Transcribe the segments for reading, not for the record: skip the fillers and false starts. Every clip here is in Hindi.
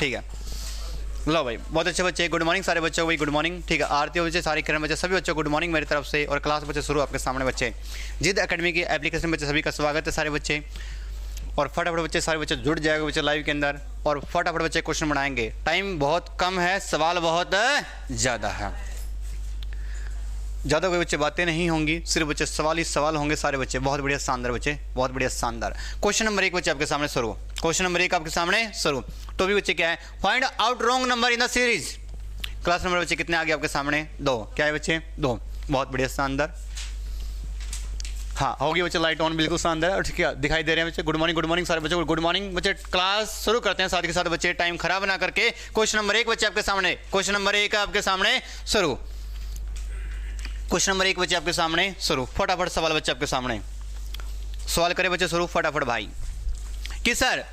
ठीक है। लो भाई बहुत अच्छे बच्चे, गुड मॉर्निंग सारे बच्चों को भाई, गुड मॉर्निंग। ठीक है, आरती बच्चे, सारे किरण बच्चे, सभी बच्चों को गुड मॉर्निंग मेरी तरफ से। और क्लास बच्चे शुरू आपके सामने बच्चे, जिद एकेडमी की एप्लीकेशन बच्चे सभी का स्वागत है सारे बच्चे। और फटाफट बच्चे सारे बच्चे जुड़ जाएगा बच्चे लाइव के अंदर, और फटाफट बच्चे क्वेश्चन बनाएंगे। टाइम बहुत कम है, सवाल बहुत ज़्यादा है, ज़्यादा कोई बच्चे बातें नहीं होंगी, सिर्फ बच्चे सवाल ही सवाल होंगे सारे बच्चे। बहुत बढ़िया शानदार बच्चे, बहुत बढ़िया शानदार। क्वेश्चन नंबर 1 बच्चे आपके सामने शुरू, क्वेश्चन नंबर 1 आपके सामने शुरू। तो भी बच्चे क्या है, find out wrong number in the series. Class number बच्चे कितने आ गए आपके सामने, 2। क्या है बच्चे, 2। बहुत बढ़िया शानदार। हाँ होगी बच्चे, लाइट ऑन, बिल्कुल शानदार। और ठीक है, दिखाई दे रहे हैं बच्चे। गुड मॉर्निंग सारे बच्चों को, गुड मॉर्निंग बच्चे। क्लास शुरू करते हैं साथ के साथ बच्चे, टाइम खराब ना करके। क्वेश्चन नंबर 1 बच्चे आपके सामने, क्वेश्चन नंबर 1 आपके सामने शुरू, क्वेश्चन नंबर 1 बच्चे आपके सामने शुरू। फटाफट सवाल बच्चे आपके सामने, सवाल करें बच्चे शुरू फटाफट भाई। कि सर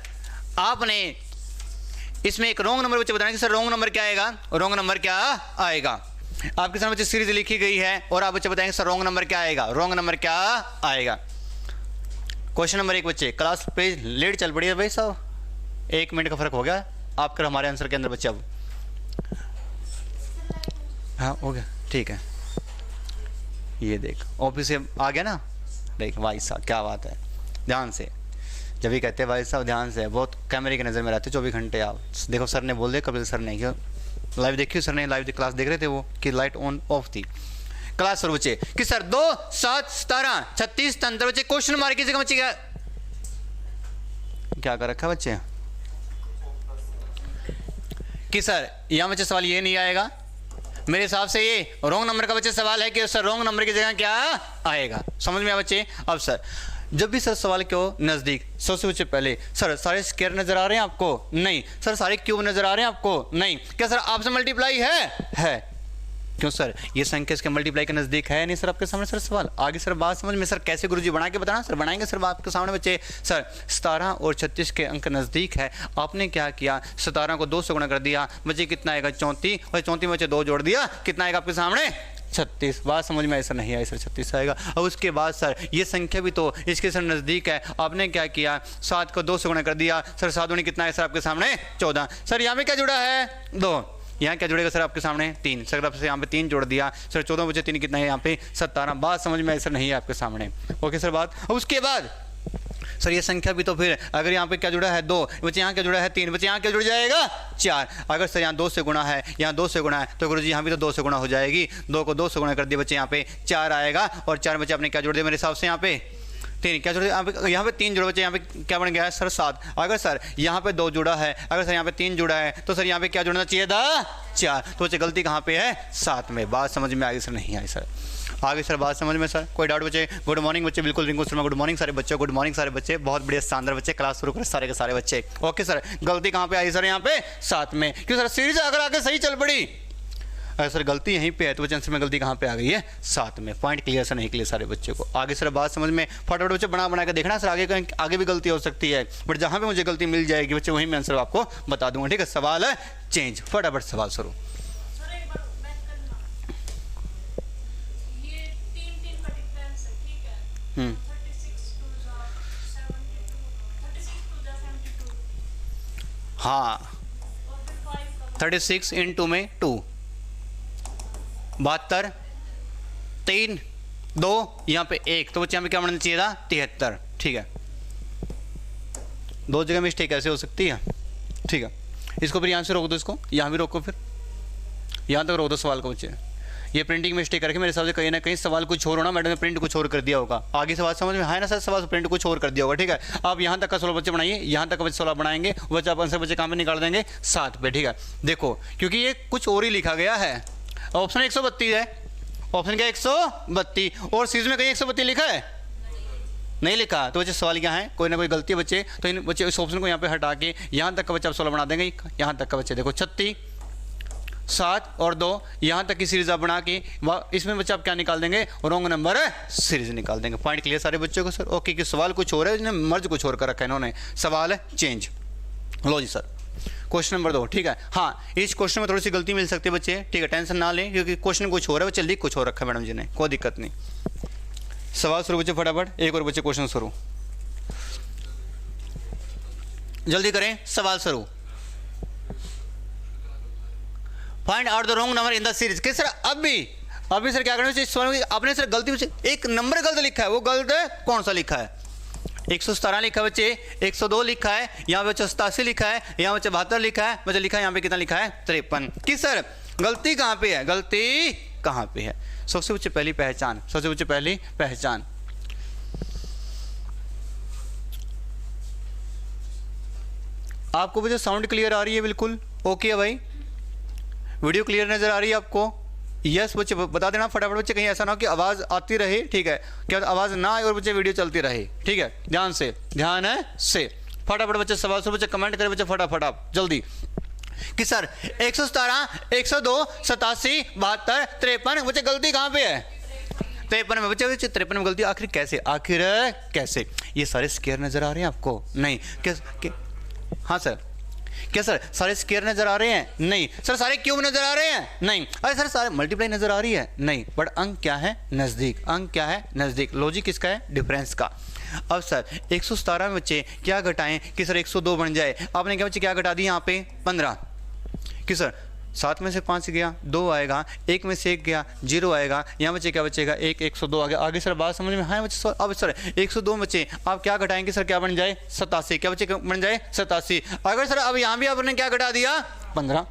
आपने इसमें एक रॉन्ग नंबर बच्चे बताना कि सर रॉन्ग नंबर क्या आएगा, रॉन्ग नंबर क्या आएगा। आपके सामने बच्चे सीरीज लिखी गई है और आप बच्चे बताएंगे सर रॉन्ग नंबर क्या आएगा, रॉन्ग नंबर क्या आएगा। क्वेश्चन नंबर 1 बच्चे, क्लास पेज लेट चल पड़ी है भाई साहब, 1 मिनट का फर्क हो गया आपका हमारे आंसर के अंदर बच्चे। अब हाँ हो गया, ठीक है। ये देख ऑफिस से आ गया ना, देख भाई साहब क्या बात है, ध्यान से। जब भी कहते हैं भाई साहब ध्यान से, बहुत कैमरे की नज़र में रहते 24 घंटे आप। देखो सर ने बोल दिया, कपिल सर ने, क्यों लाइव देखी सर ने, लाइव क्लास देख रहे थे वो कि लाइट ऑन ऑफ थी। क्लास सर बच्चे कि सर 2 7 17 36 तंत्र बच्चे, क्वेश्चन मार्क की जगह बच्चे क्या कर रखा बच्चे कि सर यहाँ बच्चे सवाल ये नहीं आएगा। मेरे हिसाब से ये रॉन्ग नंबर का बच्चे सवाल है कि सर रॉन्ग नंबर की जगह क्या आएगा, समझ में आया बच्चे। अब सर जब भी सर सवाल क्यों नज़दीक, सबसे बच्चे पहले सर सारे स्क्वायर नज़र आ रहे हैं आपको, नहीं। सर सारे क्यूब नज़र आ रहे हैं आपको, नहीं। क्या सर आपसे मल्टीप्लाई है क्यों सर ये संख्या इसके मल्टीप्लाई के नज़दीक है नहीं सर आपके सामने। सर सवाल आगे सर बात समझ में, सर कैसे गुरुजी बना के बताना, सर बनाएंगे सर आपके सामने बच्चे। सर 17 और 36 के अंक नज़दीक है, आपने क्या किया 17 को 2 से गुणा कर दिया, बच्चे कितना आएगा 34, और 34 में बच्चे 2 जोड़ दिया, कितना आएगा आपके सामने 36। बात समझ में आई सर, नहीं आई सर 36 आएगा। और उसके बाद सर ये संख्या भी तो इसके सर नज़दीक है, आपने क्या किया 7 को 2 से गुणा कर दिया, सर 7 दूनी कितना है सर आपके सामने 14। सर यहाँ में क्या जुड़ा है 2, यहाँ क्या जुड़ेगा सर आपके सामने 3, सर आपसे यहाँ पे 3 जोड़ दिया, सर 14 बचे 3 कितना है यहाँ पे 17। बात समझ में आई सर, नहीं है आपके सामने। ओके सर बात। उसके बाद सर ये संख्या भी तो फिर अगर यहाँ पे क्या जुड़ा है 2 बच्चे, यहाँ क्या जुड़ा है 3 बच्चे, यहाँ क्या जुड़ जाएगा 4। अगर सर यहाँ 2 से गुणा है, यहाँ 2 से गुणा है, तो गुरुजी यहाँ भी तो 2 से गुणा हो जाएगी। 2 को 2 से गुणा कर दिए बच्चे, यहाँ पे 4 आएगा, और 4 बच्चे आपने क्या जोड़ दिया मेरे हिसाब से यहाँ पे 3, क्या जोड़ दिया यहाँ पे 3 जोड़ा बच्चे, यहाँ पे क्या बन गया है सर 7। अगर सर यहाँ पे 2 जुड़ा है, अगर सर यहाँ पे 3 जुड़ा है, तो सर यहाँ पे क्या जुड़ना चाहिए था 4। तो बच्चे गलती कहाँ पे है 7 में। बात समझ में आ गई सर, नहीं आई सर आगे सर बात समझ में सर, कोई डाउट बच्चे। गुड मॉर्निंग बच्चे, बिल्कुल रिंकू शर्मा गुड मॉर्निंग सारे बच्चों, गुड मॉर्निंग सारे बच्चे, बहुत बढ़िया शानदार बच्चे। क्लास शुरू करें सारे के सारे बच्चे। ओके सर गलती कहाँ पे आई सर यहाँ पे 7 में, क्यों सर सीरीज अगर आगे सही चल पड़ी, अगर सर गलती यहीं पे है तो बच्चे आंसर में गलती कहाँ पे आ गई है 7 में। पॉइंट क्लियर सर, नहीं क्लियर सारे बच्चे को। आगे सर बात समझ में, फटाफट बच्चे बना के देखना सर, आगे भी गलती हो सकती है, बट जहाँ पे मुझे गलती मिल जाएगी बच्चे वहीं मैं आंसर आपको बता दूंगा। ठीक है, सवाल है चेंज, फटाफट सवाल शुरू। हाँ 36 × में 2 72 3 2 यहाँ पे 1, तो बच्चे यहाँ पे क्या बनना चाहिए था 73। ठीक है, 2 जगह मिस्टेक कैसे हो सकती है। ठीक है, इसको फिर यहाँ से रोक दो, इसको यहाँ भी रोको, फिर यहाँ तक रोक दो सवाल को बच्चे। ये प्रिंटिंग मिस्टेक करके मेरे हिसाब से कहीं ना कहीं सवाल कुछ और होना, मैडम ने प्रिंट कुछ और कर दिया होगा। आगे सवाल समझ में है ना सर, सवाल प्रिंट कुछ और कर दिया होगा। ठीक है, आप यहाँ तक का 16 बच्चे बनाइए, यहाँ तक का बच्चे 16 बनाएंगे, बच्चे आप आंसर बच्चे कहाँ पे निकाल देंगे 7 पे। ठीक है, देखो क्योंकि ये कुछ और ही लिखा गया है, ऑप्शन 132 है, ऑप्शन क्या 132, और सीरीज में कहीं 132 लिखा है नहीं लिखा, तो बच्चे सवाल क्या है, कोई ना कोई गलती है बच्चे। तो इन बच्चे इस ऑप्शन को यहाँ पे हटा के यहाँ तक का बच्चा आप 16 बना देंगे, यहाँ तक का बच्चे देखो 36 7 और 2 यहाँ तक की सीरीज आप बना के इसमें बच्चे आप क्या निकाल देंगे रॉन्ग नंबर सीरीज निकाल देंगे। पॉइंट क्लियर सारे बच्चों को सर। ओके कि सवाल कुछ और है, इन्हें मर्ज कुछ और कर रखा है इन्होंने, सवाल है चेंज। लो जी सर क्वेश्चन नंबर 2। ठीक है, हाँ इस क्वेश्चन में थोड़ी सी गलती मिल सकती है बच्चे, ठीक है टेंशन ना लें, क्योंकि क्वेश्चन कुछ हो रहा है बच्चे, लिख कुछ हो रखा है मैडम जी ने, कोई दिक्कत नहीं। सवाल शुरू बच्चे फटाफट, एक और बच्चे क्वेश्चन शुरू, जल्दी करें सवाल शुरू। Find out the wrong number in the series. कि सर अभी सर क्या करना चाहिए, आपने सर गलती से एक नंबर गलत लिखा है, वो गलत कौन सा लिखा है? 117 लिखा है बच्चे, 102 लिखा है, यहाँ पे 87 लिखा है, यहाँ पे 72 लिखा है बच्चे, लिखा है यहाँ पे कितना लिखा है? 53। कि सर गलती कहाँ पे है, गलती कहाँ पे है? सबसे बच्चे पहली पहचान, सबसे बच्चे पहली पहचान। आपको बच्चे साउंड क्लियर आ रही है? बिल्कुल ओके है भाई, वीडियो क्लियर नजर आ रही है आपको? यस बच्चे बता देना फटाफट बच्चे, कहीं ऐसा ना हो कि आवाज़ आती रहे, ठीक है, क्या आवाज़ ना आए और बच्चे वीडियो चलती रहे, ठीक है, ध्यान से फटाफट बच्चे सवाल से बच्चे कमेंट करें बच्चे फटाफट आप जल्दी। कि सर 117, 102, 87, 72, 53 बच्चे गलती कहाँ पे है? 53 में बच्चे 53 में गलती आखिर कैसे? ये सारे स्क्वायर नजर आ रहे हैं आपको? नहीं। हाँ सर, क्या सर सारे स्क्वायर नजर आ रहे हैं? नहीं। सर सारे क्यूब नजर आ रहे हैं? नहीं। अरे सर सारे मल्टीप्लाई नजर आ रही है? नहीं। बट अंक क्या है? नजदीक। अंक क्या है? नजदीक। लॉजिक किसका है? डिफरेंस का। अब सर 117 में बच्चे क्या घटाएं कि सर 102 बन जाए? आपने क्या बच्चे क्या घटा दी यहाँ पे? 15। कि सर 7 में से 5 गया 2 आएगा, 1 में से 1 गया 0 आएगा, यहाँ बच्चे क्या बचेगा? 102 आ गया। आगे सर बात समझ में? हाँ बच्चे। अब सर 102 बच्चे आप क्या घटाएंगे सर? क्या बन जाए? 87। क्या बच्चे बन जाए? 87। अगर सर अब यहाँ भी आपने क्या घटा दिया? 15।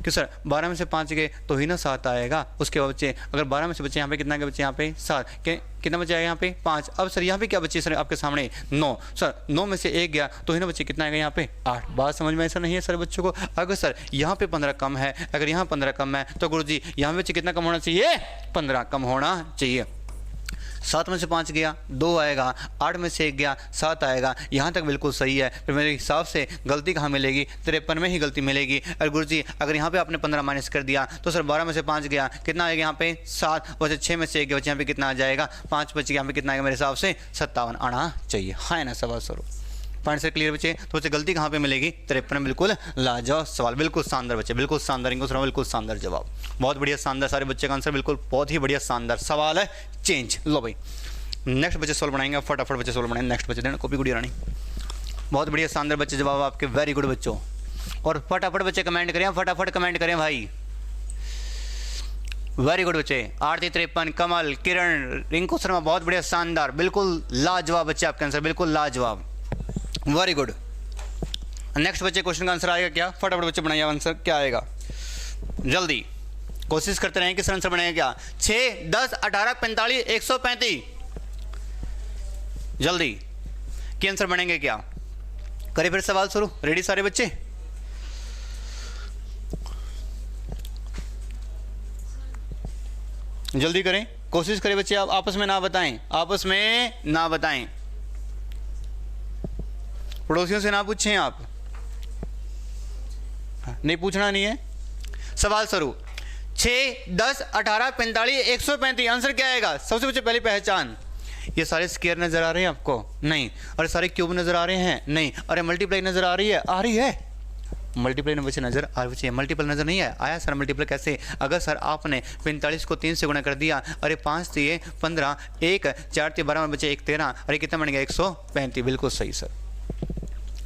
कि सर 12 में से 5 गए तो ही ना 7 आएगा। उसके बाद बच्चे अगर 12 में से बच्चे यहाँ पे कितना गए बच्चे? यहाँ पे 7 के कितना बचा है? यहाँ पे 5। अब सर यहाँ पे क्या बच्चे सर आपके सामने? 9। सर 9 में से 1 गया तो ही ना बच्चे कितना आएगा? यहाँ पे 8। बात समझ में ऐसा नहीं है सर बच्चों को? अगर सर यहाँ पे 15 कम है, अगर यहाँ 15 कम है तो गुरुजी यहाँ बच्चे कितना कम होना चाहिए? 15 कम होना चाहिए। 7 में से 5 गया 2 आएगा, 8 में से 1 गया 7 आएगा। यहाँ तक बिल्कुल सही है। फिर मेरे हिसाब से गलती कहाँ मिलेगी? 53 में ही गलती मिलेगी। अरे गुरुजी अगर यहाँ पे आपने 15 माइनस कर दिया तो सर 12 में से 5 गया कितना आएगा? यहाँ पे 7 बचे। 6 में से 1 गया बच्चे, यहाँ पे कितना आ जाएगा? 5 बचे, यहाँ पे कितना आएगा? मेरे हिसाब से 57 आना चाहिए। हाँ ना सवाल स्वरूप पॉइंट से क्लियर बच्चे? तो बच्चे गलती कहाँ पे मिलेगी? 53 में। बिल्कुल लाजवाब सवाल, बिल्कुल शानदार बच्चे, बिल्कुल शानदार इनको सुना, बिल्कुल शानदार जवाब, बहुत बढ़िया शानदार। सारे बच्चे का आंसर बिल्कुल बहुत ही बढ़िया शानदार सवाल है। चेंज। लो भाई नेक्स्ट बच्चे सोल्व बनाएंगे, फटाफट बच्चे सोल्व बनाएंगे। नेक्स्ट बच्चे देना कॉपी गुड़ी रानी, बहुत बढ़िया शानदार बच्चे जवाब आपके, वेरी गुड बच्चों। और फटाफट बच्चे कमेंट करें, फटाफट कमेंट करें भाई, वेरी गुड बच्चे। आरती 53, कमल, किरण, रिंकू शर्मा, बहुत बढ़िया शानदार, बिल्कुल लाजवाब बच्चे आपका आंसर, बिल्कुल लाजवाब, वेरी गुड। नेक्स्ट बच्चे क्वेश्चन का आंसर आएगा क्या? फटाफट बच्चे बनाइए आंसर, क्या आएगा? जल्दी कोशिश करते रहें कि सर आंसर बनेगा क्या? 6, 10, 18, 45, 135। जल्दी के आंसर बनेंगे क्या? करें फिर सवाल शुरू। रेडी सारे बच्चे? जल्दी करें, कोशिश करें बच्चे, आप आपस में ना बताएं, आपस में ना बताएं, पड़ोसियों से ना पूछें आप, नहीं पूछना नहीं है। सवाल शुरू। 6, 10, 18, 45, 135। आंसर क्या आएगा? सबसे बच्चे पहली पहचान। ये सारे स्क्वायर नजर आ रहे हैं आपको? नहीं। अरे सारे क्यूब नजर आ रहे हैं? नहीं। अरे मल्टीप्लाई नजर आ रही है? आ रही है। मल्टीप्लाई बच्चे नजर आ रही है, मल्टीपल नजर नहीं है आया सर? मल्टीपल कैसे? अगर सर आपने 45 को 3 से गुणा कर दिया, अरे 5 × 15, 1 4 × 12 में बचे 1 13, अरे कितना बन गया? 135। बिल्कुल सही सर।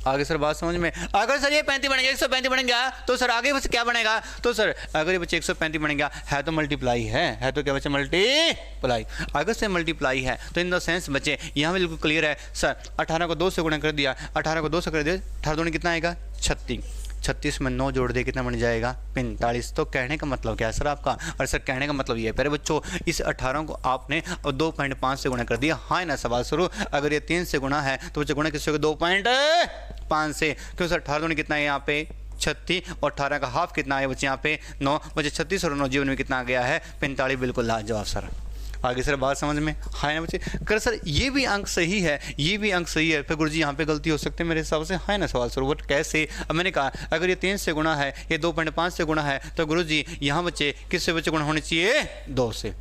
आगे सर बात समझ में? अगर सर ये 35 बनेगा, 135 बनेगा तो सर आगे बस क्या बनेगा? तो सर अगर ये बच्चे 135 बनेगा है तो मल्टीप्लाई है तो क्या बच्चे? मल्टीप्लाई। अगर से मल्टीप्लाई है तो इन द सेंस बच्चे यहाँ बिल्कुल क्लियर है सर। 18 को 2 से गुणा कर दिया, 18 को 2 से कर दिया, 18 दूनी कितना आएगा? 36। 36 में 9 जोड़ दे कितना बन जाएगा? 45। तो कहने का मतलब क्या है सर आपका? और सर कहने का मतलब ये है प्यारे बच्चों, इस 18 को आपने 2.5 से गुणा कर दिया। हाँ ना सवाल शुरू। अगर ये 3 से गुणा है तो बच्चे गुणा किससे होगा? 2.5 से। क्यों सर 18 दूनी कितना है यहाँ पे? 36 और 18 का हाफ कितना है बच्चे? यहाँ पे 9 बच्चे। 36 और 9 जीवन में कितना आ गया है? 45। बिल्कुल लाजवाब सर। आगे सर बात समझ में? हाँ ना बच्चे? कर सर ये भी अंक सही है, ये भी अंक सही है, फिर गुरुजी यहाँ पे गलती हो सकती है मेरे हिसाब से। हाँ ना सवाल सर? वो कैसे? अब मैंने कहा अगर ये 3 से गुणा है, ये 2.5 से गुणा है तो गुरुजी यहाँ बच्चे किससे बच्चे गुणा होने चाहिए? 2 से।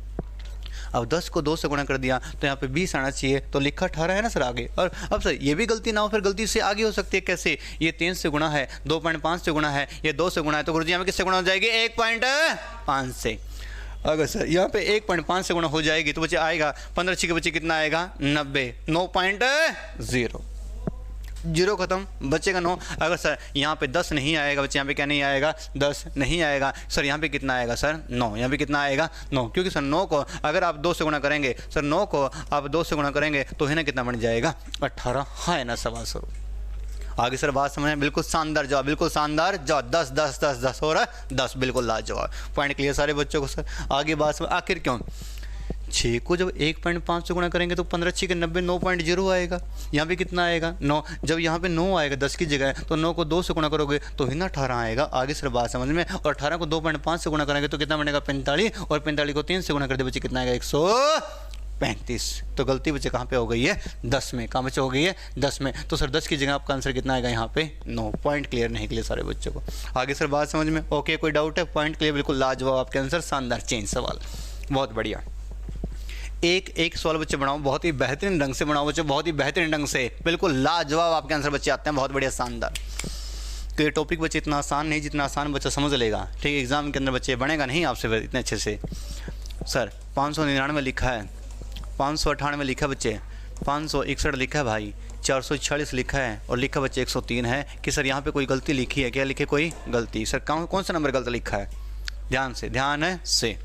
अब 10 को 2 से गुणा कर दिया तो यहाँ पे 20 आना चाहिए, तो लिखा 18 है ना सर आगे। और अब सर ये भी गलती ना हो, फिर गलती से आगे हो सकती है। कैसे? ये 3 से गुणा है, 2.5 से गुणा है, ये 2 से गुणा है, तो गुरुजी यहाँ पे किससे गुणा हो जाएगी? 1.5 से। अगर सर यहाँ पे 1.5 से गुणा हो जाएगी तो बच्चे आएगा 15 के बच्चे कितना आएगा? 90। 9.0। जीरो खत्म, बचेगा 9। अगर सर यहाँ पे 10 नहीं आएगा बच्चे, यहाँ पे क्या नहीं आएगा, 10 नहीं आएगा सर, यहाँ पे कितना आएगा सर 9, यहाँ पे कितना आएगा 9, क्योंकि सर 9 को अगर आप 2 से गुणा करेंगे सर, 9 को आप 2 से गुणा करेंगे तो है ना कितना बन जाएगा 18। हाँ है ना सवाल शुरू। आगे सर बात समझ में, बिल्कुल शानदार जवाब, बिल्कुल शानदार जवाब, 10 10 10 10 हो रहा है 10, बिल्कुल लाजवाब। पॉइंट क्लियर सारे बच्चों को सर। आगे बात समझ, आखिर क्यों 6 को जब 1.5 से गुणा करेंगे तो 15 6 के 90, 9.0 आएगा। यहाँ पे कितना आएगा 9, जब यहाँ पे 9 आएगा 10 की जगह, तो 9 को 2 से गुणा करोगे तो ही ना 18 आएगा। आगे सर बात समझ में। और 18 को 2.5 से गुणा करेंगे तो कितना बनेगा 45, और 45 को 3 से गुणा कर दे बच्चे कितना आएगा 135। तो गलती बच्चे कहाँ पे हो गई है 10 में, कहाँ बच्चे हो गई है 10 में। तो सर 10 की जगह आपका आंसर कितना आएगा यहाँ पे 9। पॉइंट क्लियर नहीं क्लियर सारे बच्चों को। आगे सर बात समझ में, ओके कोई डाउट है? पॉइंट क्लियर, बिल्कुल लाजवाब आपके आंसर, शानदार चेंज सवाल, बहुत बढ़िया। एक सवाल बच्चे बनाओ, बहुत ही बेहतरीन ढंग से बनाओ बच्चे, बहुत ही बेहतरीन ढंग से, बिल्कुल लाजवाब आपके आंसर बच्चे आते हैं, बहुत बढ़िया शानदार। तो ये टॉपिक बच्चे इतना आसान नहीं जितना आसान बच्चा समझ लेगा, ठीक है। एग्जाम के अंदर बच्चे बनेगा नहीं आपसे इतने अच्छे से। सर 599 लिखा है, 598 लिखा है बच्चे, 561 लिखा है भाई, 446 लिखा है, और लिखा बच्चे 103 है। कि सर यहाँ पे कोई गलती लिखी है क्या? लिखे कोई गलती सर, कौन सा नंबर गलत लिखा है? ध्यान से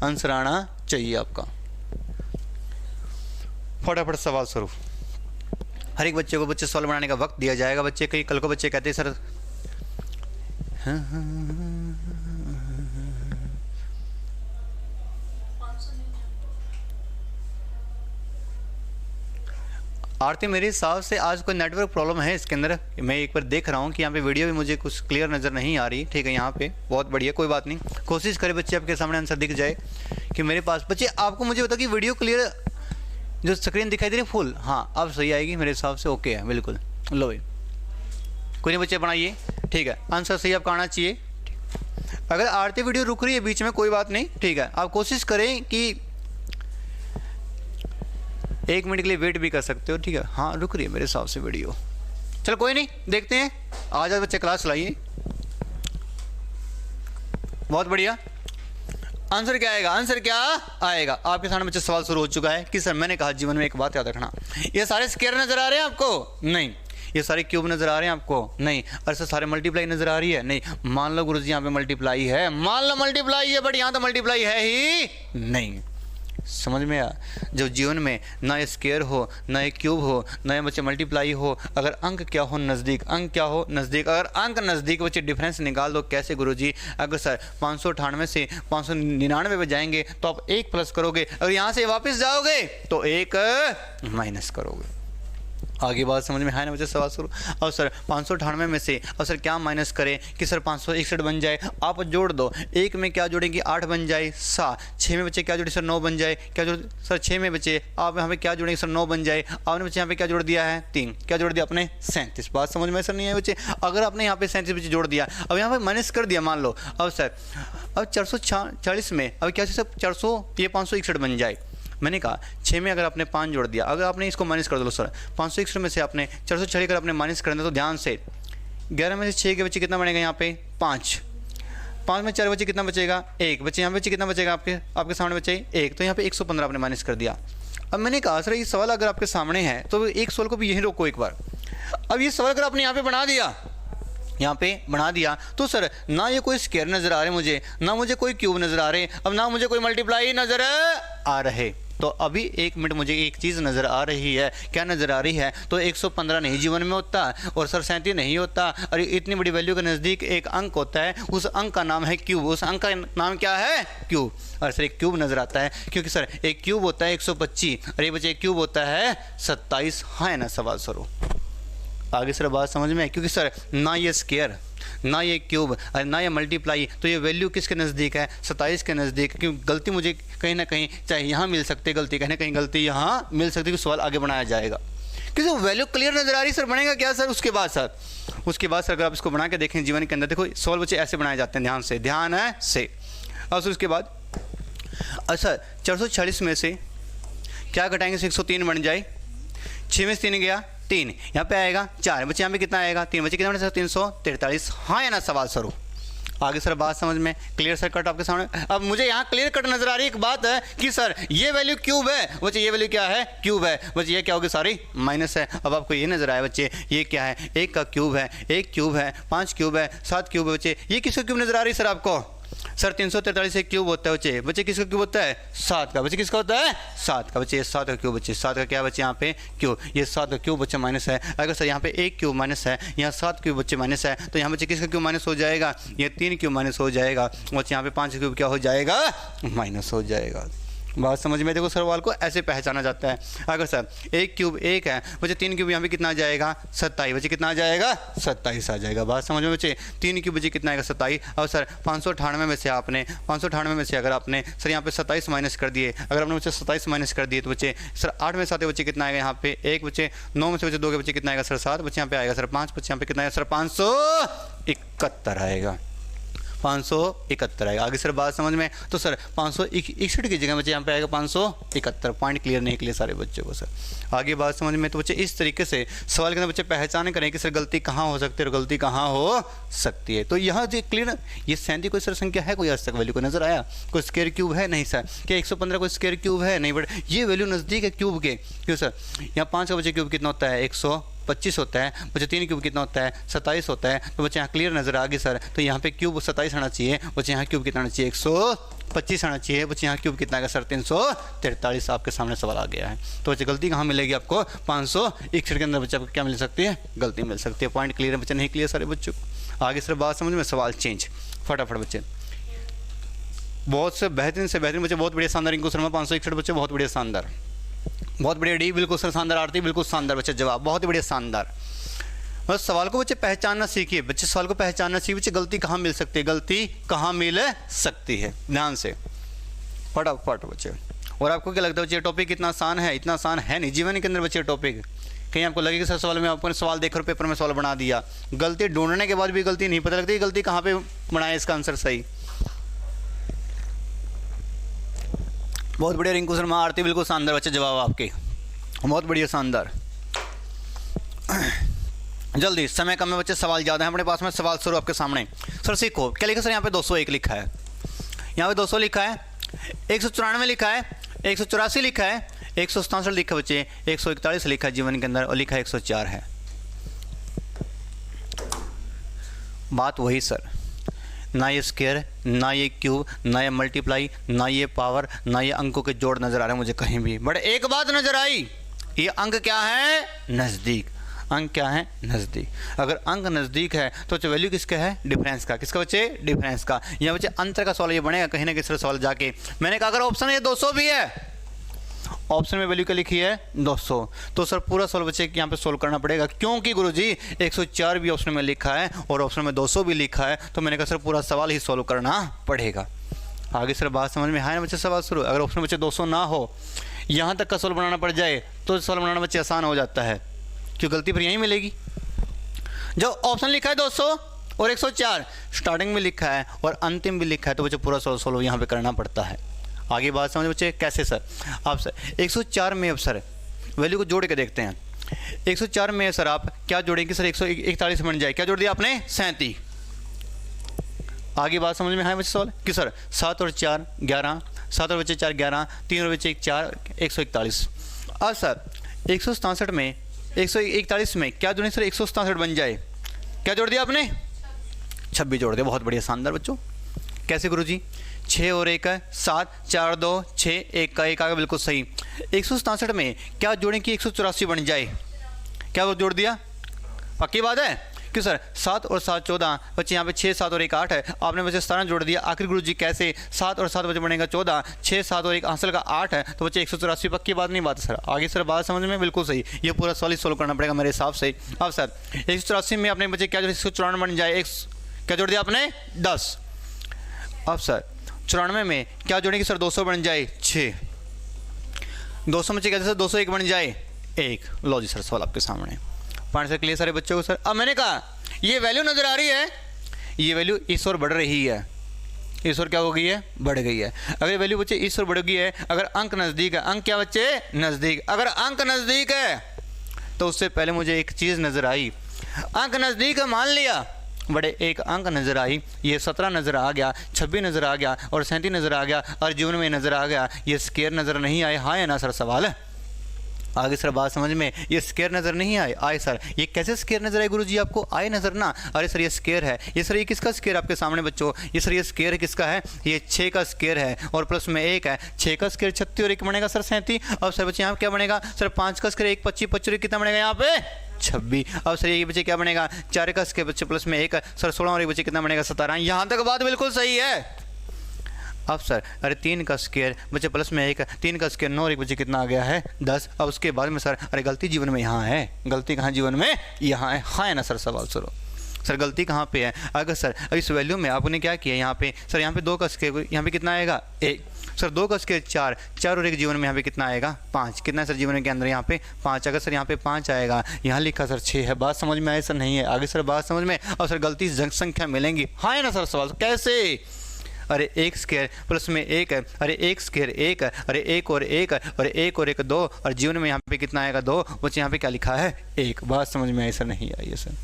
आंसर आना चाहिए आपका। फटाफट सवाल शुरू। हर एक बच्चे को बच्चे सवाल बनाने का वक्त दिया जाएगा बच्चे। कई कल को बच्चे कहते हैं सर आरती, मेरे हिसाब से आज कोई नेटवर्क प्रॉब्लम है इसके अंदर। मैं एक बार देख रहा हूँ कि यहाँ पे वीडियो भी मुझे कुछ क्लियर नज़र नहीं आ रही, ठीक है। यहाँ पे बहुत बढ़िया, कोई बात नहीं, कोशिश करें बच्चे आपके सामने आंसर दिख जाए कि मेरे पास। बच्चे आपको मुझे बताओ कि वीडियो क्लियर जो स्क्रीन दिखाई दे रही है फुल, हाँ अब सही आएगी मेरे हिसाब से, ओके है बिल्कुल। लो भाई कोई नहीं बच्चे बनाइए, ठीक है। आंसर सही आपका आना चाहिए। अगर आरती वीडियो रुक रही है बीच में कोई बात नहीं, ठीक है। आप कोशिश करें कि 1 मिनट के लिए वेट भी कर सकते हो, ठीक है। हाँ रुक रही है मेरे हिसाब से वीडियो, चलो कोई नहीं, देखते हैं। आ जाओ बच्चे क्लास लाइए, बहुत बढ़िया। आंसर क्या आएगा? आंसर क्या आएगा? आपके सामने बच्चे सवाल शुरू हो चुका है कि सर मैंने कहा जीवन में एक बात याद रखना, ये सारे स्क्वायर नजर आ रहे हैं आपको? नहीं। ये सारे क्यूब नजर आ रहे हैं आपको? नहीं। अरे सर सारे मल्टीप्लाई नजर आ रही है? नहीं। मान लो गुरुजी यहाँ पे मल्टीप्लाई है, मान लो मल्टीप्लाई है, बट यहाँ तो मल्टीप्लाई है ही नहीं। समझ में आया? जब जीवन में ना स्क्वायर हो, ना क्यूब हो, ना बच्चे मल्टीप्लाई हो, अगर अंक क्या हो नज़दीक, अंक क्या हो नज़दीक, अगर अंक नज़दीक बच्चे डिफरेंस निकाल दो। कैसे गुरुजी? अगर सर 598 से 599 पे जाएंगे तो आप 1 प्लस करोगे, अगर यहाँ से वापस जाओगे तो 1 माइनस करोगे। आगे बात समझ में है ना बच्चे? सवाल शुरू। और सर 598 में से और सर क्या माइनस करें कि सर 561 बन जाए, आप जोड़ दो। 1 में क्या जोड़ेंगे 8 बन जाए 7, 6 में बच्चे क्या जोड़े सर 9 बन जाए, क्या जोड़ सर 6 में बच्चे आप यहाँ पे क्या जोड़ेंगे सर 9 बन जाए। आपने बच्चे यहाँ पे क्या जोड़ दिया है 3, क्या जोड़ दिया आपने 37। बात समझ में सर नहीं है बच्चे? अगर आपने यहाँ पे 37 बच्चे जोड़ दिया, अब यहाँ पे माइनस कर दिया मान लो, अब सर अब 440 में अब क्या सर 400 ये 561 बन जाए। मैंने कहा 6 में अगर आपने 5 जोड़ दिया, अगर आपने इसको माइनस कर दो सर 561 में से आपने 440 अगर आपने माइनस कर दिया तो ध्यान से 11 में से 6 के बच्चे कितना बनेगा यहाँ पे 5, 5 में 4 बच्चे कितना बचेगा 1 बच्चे, यहाँ पे बच्चे कितना बचेगा आपके सामने बच्चे 1, तो यहाँ पे 115 आपने माइनस कर दिया। अब मैंने कहा सर ये सवाल अगर आपके सामने है तो एक सवाल को भी यहीं रोको एक बार। अब ये सवाल अगर आपने यहाँ पे बना दिया, यहाँ पे बना दिया तो सर ना ये कोई स्क्वायर नज़र आ रहे मुझे, ना मुझे कोई क्यूब नज़र आ रहे, अब ना मुझे कोई मल्टीप्लाई नज़र आ रहे। तो अभी 1 मिनट मुझे एक चीज़ नज़र आ रही है, क्या नज़र आ रही है? तो 115 नहीं जीवन में होता और सर 37 नहीं होता, और इतनी बड़ी वैल्यू के नज़दीक एक अंक होता है, उस अंक का नाम है क्यूब। उस अंक का नाम क्या है? क्यूब। और सर एक क्यूब नज़र आता है क्योंकि सर एक क्यूब होता है 125 और ये बच्चे एक क्यूब होता है 27। हाँ ना सवाल शुरू। आगे सर बात समझ में है? क्योंकि सर ना ये स्क्वायर ना ये क्यूब और ना ये मल्टीप्लाई, तो ये वैल्यू किसके नज़दीक है 27 के नज़दीक। क्योंकि गलती मुझे कहीं ना कहीं चाहे यहाँ मिल सकती गलती, कहीं ना कहीं गलती यहाँ मिल सकती, कि सवाल आगे बनाया जाएगा। क्योंकि वैल्यू क्लियर नज़र आ रही सर, बनेगा क्या सर उसके बाद सर? उसके बाद सर अगर आप इसको बना के देखें जीवन के अंदर, देखो सवाल बच्चे ऐसे बनाए जाते हैं, ध्यान से और उसके बाद अच्छा 440 में से क्या घटाएंगे 103 बन जाए, 6 में से 3 गया 3, यहाँ पे आएगा 4 बच्चे, यहाँ पे कितना आएगा 3 बच्चे, कितना 343। हाँ या ना सवाल शुरू। आगे सर बात समझ में क्लियर सर कट आपके सामने। अब मुझे यहाँ क्लियर कट नजर आ रही है एक बात है कि सर ये वैल्यू क्यूब है बच्चे, ये वैल्यू क्या है क्यूब है बच्चे, ये क्या होगी सारी माइनस है। अब आपको ये नजर आया बच्चे ये क्या है, एक का क्यूब है, एक क्यूब है, 5 क्यूब है, 7 क्यूब है बच्चे, ये किसका क्यूब नजर आ रही है सर आपको? सर 343 एक क्यूब होता है बच्चे, बच्चे किसका क्यूब होता है 7 का, बच्चे किसका होता है 7 का, बच्चे ये 7 का क्यूब, बच्चे 7 का क्या बच्चे यहाँ पे क्यूब, ये 7 का क्यूब बच्चे माइनस है। अगर सर यहाँ पे एक क्यूब माइनस है, यहाँ 7 क्यूब बच्चे माइनस है, तो यहाँ बच्चे किसका क्यूब माइनस हो जाएगा, ये 3 क्यूब माइनस हो जाएगा, बच्चे यहाँ पे 5 क्यूब क्या हो जाएगा माइनस हो जाएगा। बात समझ में, देखो सवाल को ऐसे पहचाना जाता है। अगर सर एक क्यूब एक है बच्चे, 3 क्यूब यहाँ पे कितना आ जाएगा 27, बच्चे कितना आ जाएगा 27 आ जाएगा। बात समझ में बच्चे, 3 क्यूब बच्चे कितना आएगा 27। और सर 598 में से आपने 598 में से अगर आपने सर यहाँ पे 27 माइनस कर दिए, अगर आपने बच्चे 27 माइनस कर दिए तो बच्चे सर 8 में से आते बच्चे कितना आएगा यहाँ पे 1 बच्चे, 9 में से बच्चे 2 के बच्चे कितना आएगा सर 7 बच्चे, यहाँ पे आएगा सर 5 बच्चे, यहाँ पे कितना आएगा सर 571 आएगा, 571 आएगा। आगे सर बात समझ में, तो सर 561 की जगह बच्चे यहाँ पे आएगा 571। पॉइंट क्लियर नहीं क्लियर सारे बच्चों को सर। आगे बात समझ में, तो बच्चे इस तरीके से सवाल के अंदर बच्चे पहचान करें कि सर गलती कहाँ हो सकती है और गलती कहाँ हो सकती है। तो यहाँ जो क्लियर, ये 37 कोई सर संख्या है कोई आज तक वैल्यू को नजर आया, कोई स्क्वायर क्यूब है नहीं सर, क्या 115 कोई स्क्वायर क्यूब है नहीं, बट ये वैल्यू नज़दीक है क्यूब के। क्यों सर, यहाँ 5 का बच्चे क्यूब कितना होता है 125 होता है बच्चे, 3 क्यूब कितना होता है 27 होता है, तो बच्चे यहाँ क्लियर नजर आ गए सर। तो यहाँ पे क्यूब 27 आना चाहिए बच्चे, यहाँ क्यूब कितना आना चाहिए 125 आना चाहिए बच्चे, यहाँ क्यूब कितना आएगा सर 343। आपके सामने सवाल आ गया है। तो बच्चे गलती कहाँ मिलेगी आपको 561 के अंदर बच्चे आपको क्या मिल सकती है, गलती मिल सकती है। पॉइंट क्लियर है बच्चे, नहीं क्लियर सारे बच्चों को। आगे सर बात समझ में, सवाल चेंज फटाफट बच्चे, बहुत से बेहतरीन बच्चे, बहुत बढ़िया शानदार इनको सर 561 बच्चे, बहुत बढ़िया शानदार, बहुत बढ़िया डी, बिल्कुल सर शानदार आरती, बिल्कुल शानदार बच्चे जवाब, बहुत ही बढ़िया शानदार। बस सवाल को बच्चे पहचानना सीखिए बच्चे, सवाल को पहचानना सीखिए बच्चे, गलती कहाँ मिल सकती है, गलती कहाँ मिल सकती है, ध्यान से फटाफट बच्चे। और आपको क्या लगता है बच्चे टॉपिक इतना आसान है? इतना आसान है नहीं जीवन के अंदर बच्चे टॉपिक। कहीं आपको लगेगा सर सवाल में आपको सवाल देखकर पेपर में सवाल बना दिया, गलती ढूंढने के बाद भी गलती नहीं पता लगती, गलती कहाँ पे बनाए इसका आंसर सही। बहुत बढ़िया रिंकू शर्मा आरती, बिल्कुल शानदार बच्चे जवाब आपके, बहुत बढ़िया शानदार। जल्दी, समय कम है बच्चे, सवाल ज़्यादा है अपने पास में, सवाल शुरू आपके सामने। सर सीखो क्या लिखा सर, यहाँ पे 201 लिखा है, यहाँ पे 200 लिखा है, 194 लिखा है, 184 लिखा है, 167 लिखा है बच्चे, 141 लिखा है जीवन के अंदर, और लिखा है 104 है। बात वही सर, ना ये स्क्वायर, ना ये क्यूब, ना ये मल्टीप्लाई, ना ये पावर, ना ये अंकों के जोड़ नजर आ रहे हैं मुझे कहीं भी। बट एक बात नजर आई, ये अंक क्या है नज़दीक, अंक क्या है नज़दीक। अगर अंक नज़दीक है तो वैल्यू किसका है डिफरेंस का, किसका बच्चे डिफरेंस का। यहाँ बच्चे अंतर का सवाल ये बनेगा कहीं ना कहीं सवाल जाके। मैंने कहा अगर ऑप्शन ये 200 भी है, ऑप्शन में वैल्यू क्या लिखी है 200, तो सर पूरा सवाल बच्चे यहाँ पे सोल्व करना पड़ेगा, क्योंकि गुरुजी 104 भी ऑप्शन में लिखा है और ऑप्शन में 200 भी लिखा है, तो मैंने कहा सर पूरा सवाल ही सोल्व करना पड़ेगा। आगे सर बात समझ में है ना बच्चे, सवाल शुरू। अगर ऑप्शन में बच्चे 200 ना हो, यहाँ तक का सवाल बनाना पड़ जाए तो सवाल बनाना बच्चे आसान हो जाता है, क्यों गलती फिर यहीं मिलेगी। जो ऑप्शन लिखा है 200 और 104 स्टार्टिंग में लिखा है और अंतिम भी लिखा है, तो बच्चे पूरा सवाल सोल्व यहाँ पे करना पड़ता है। आगे बात समझ बच्चे कैसे सर, आप सर 104 में अब सर वैल्यू को जोड़ के देखते हैं। 104 में सर आप क्या जोड़ेंगे सर, 141 बन जाए, क्या जोड़ दिया आपने 37। आगे बात समझ में है बच्चे सवाल कि सर 7 और 4 11, 7 और बच्चे 4 11, 3 और बच्चे 4 141। अब सर 167 में 141 में क्या जोड़ें सर, 167 बन जाए, क्या जोड़ दिया आपने 26 जोड़ दिया, बहुत बढ़िया शानदार बच्चों। कैसे गुरुजी, 6 और 1 है 7, 4 2 6, 1 का 1 आ गया, बिल्कुल सही। 167 में क्या जोड़ें कि 184 बन जाए, क्या वो जोड़ दिया, पक्की बात है। क्यों सर 7 और 7 14 बच्चे, यहाँ पे 6 7 और 1 8 है, आपने बच्चे 17 जोड़ दिया। आखिर गुरुजी कैसे, 7 और 7 बच्चे बनेगा 14, 6 7 और 1 हासिल का 8 है, तो बच्चे 184, पक्की बात नहीं बात है सर। आगे सर बात समझ में बिल्कुल सही, ये पूरा सवाल सोल्व करना पड़ेगा मेरे हिसाब से। अब सर 184 में अपने बच्चे क्या जोड़े, 194 बन जाए, क्या जोड़ दिया आपने 10। अब सर 94 में क्या जोड़ेंगे सर, 200 बन जाए 6, 200 में कहते सर 201 बन जाए 1। लो जी सर सवाल आपके सामने, पॉइंट से क्लियर सारे बच्चों को सर। अब मैंने कहा ये वैल्यू नजर आ रही है, ये वैल्यू इस ओर बढ़ रही है, इस ओर क्या हो गई है बढ़ गई है। अगर वैल्यू बच्चे इस ओर बढ़ गई है, अगर अंक नज़दीक है, अंक क्या बच्चे नज़दीक, अगर अंक नज़दीक है तो उससे पहले मुझे एक चीज़ नज़र आई, अंक नज़दीक है मान लिया, बड़े एक अंक नज़र आई, ये 17 नज़र आ गया, 26 नज़र आ गया और 37 नज़र आ गया और जीवन में नज़र आ गया, ये स्केयर नज़र नहीं आए, हाँ या ना सर सवाल है। आगे सर बात समझ में, ये स्केयर नज़र नहीं आए, आए सर, ये कैसे स्केयर नज़र आए गुरुजी आपको, आए नज़र ना, अरे सर ये स्केयर है, ये सर ये किसका स्केयर आपके सामने बच्चों, ये सर ये स्केयर किसका है, ये 6 का स्केयर है और प्लस में 1 है, 6 का स्केयर 36 और 1 बनेगा सर 37। अब सर बच्चे यहाँ क्या बनेगा सर 5 का स्केयर 1 25 25 कितना बनेगा यहाँ पे 26। अब सर ये बच्चे क्या बनेगा 4 का स्केयर बच्चे प्लस में 1 सर 16 और 1 बच्चे कितना बनेगा 17। यहाँ तक बात बिल्कुल सही है। अब सर अरे 3 का स्केयर बच्चे प्लस में 1 3 का स्केयर 9 और 1 बच्चे कितना आ गया है 10। अब उसके बाद में सर अरे गलती जीवन में यहाँ है, गलती कहाँ जीवन में यहाँ है, हाँ है ना सर सवाल सुनो सर गलती कहाँ पे है। अगर सर इस वैल्यू में आपने क्या किया यहाँ पे सर यहाँ पे 2 का स्केयर यहाँ पे कितना आएगा 1 सर 2 का स्केयर 4 4 और 1 जीवन में यहाँ पे कितना आएगा 5 कितना है सर जीवन के अंदर यहाँ पे 5। अगर सर यहाँ पे 5 आएगा, यहाँ लिखा सर 6 है, बात समझ में आए सर नहीं है, आगे सर बात समझ में। और सर गलती संख्या मिलेंगी, हाँ है ना सर सवाल कैसे, अरे 1 स्केयर प्लस में 1 है, अरे 1 स्केयर 1 है, अरे 1 और 1 अरे 1 और 1 2 और जीवन में यहाँ पे कितना आएगा 2 बच्चे यहाँ पे क्या लिखा है 1। बात समझ में आई सर नहीं आई है सर,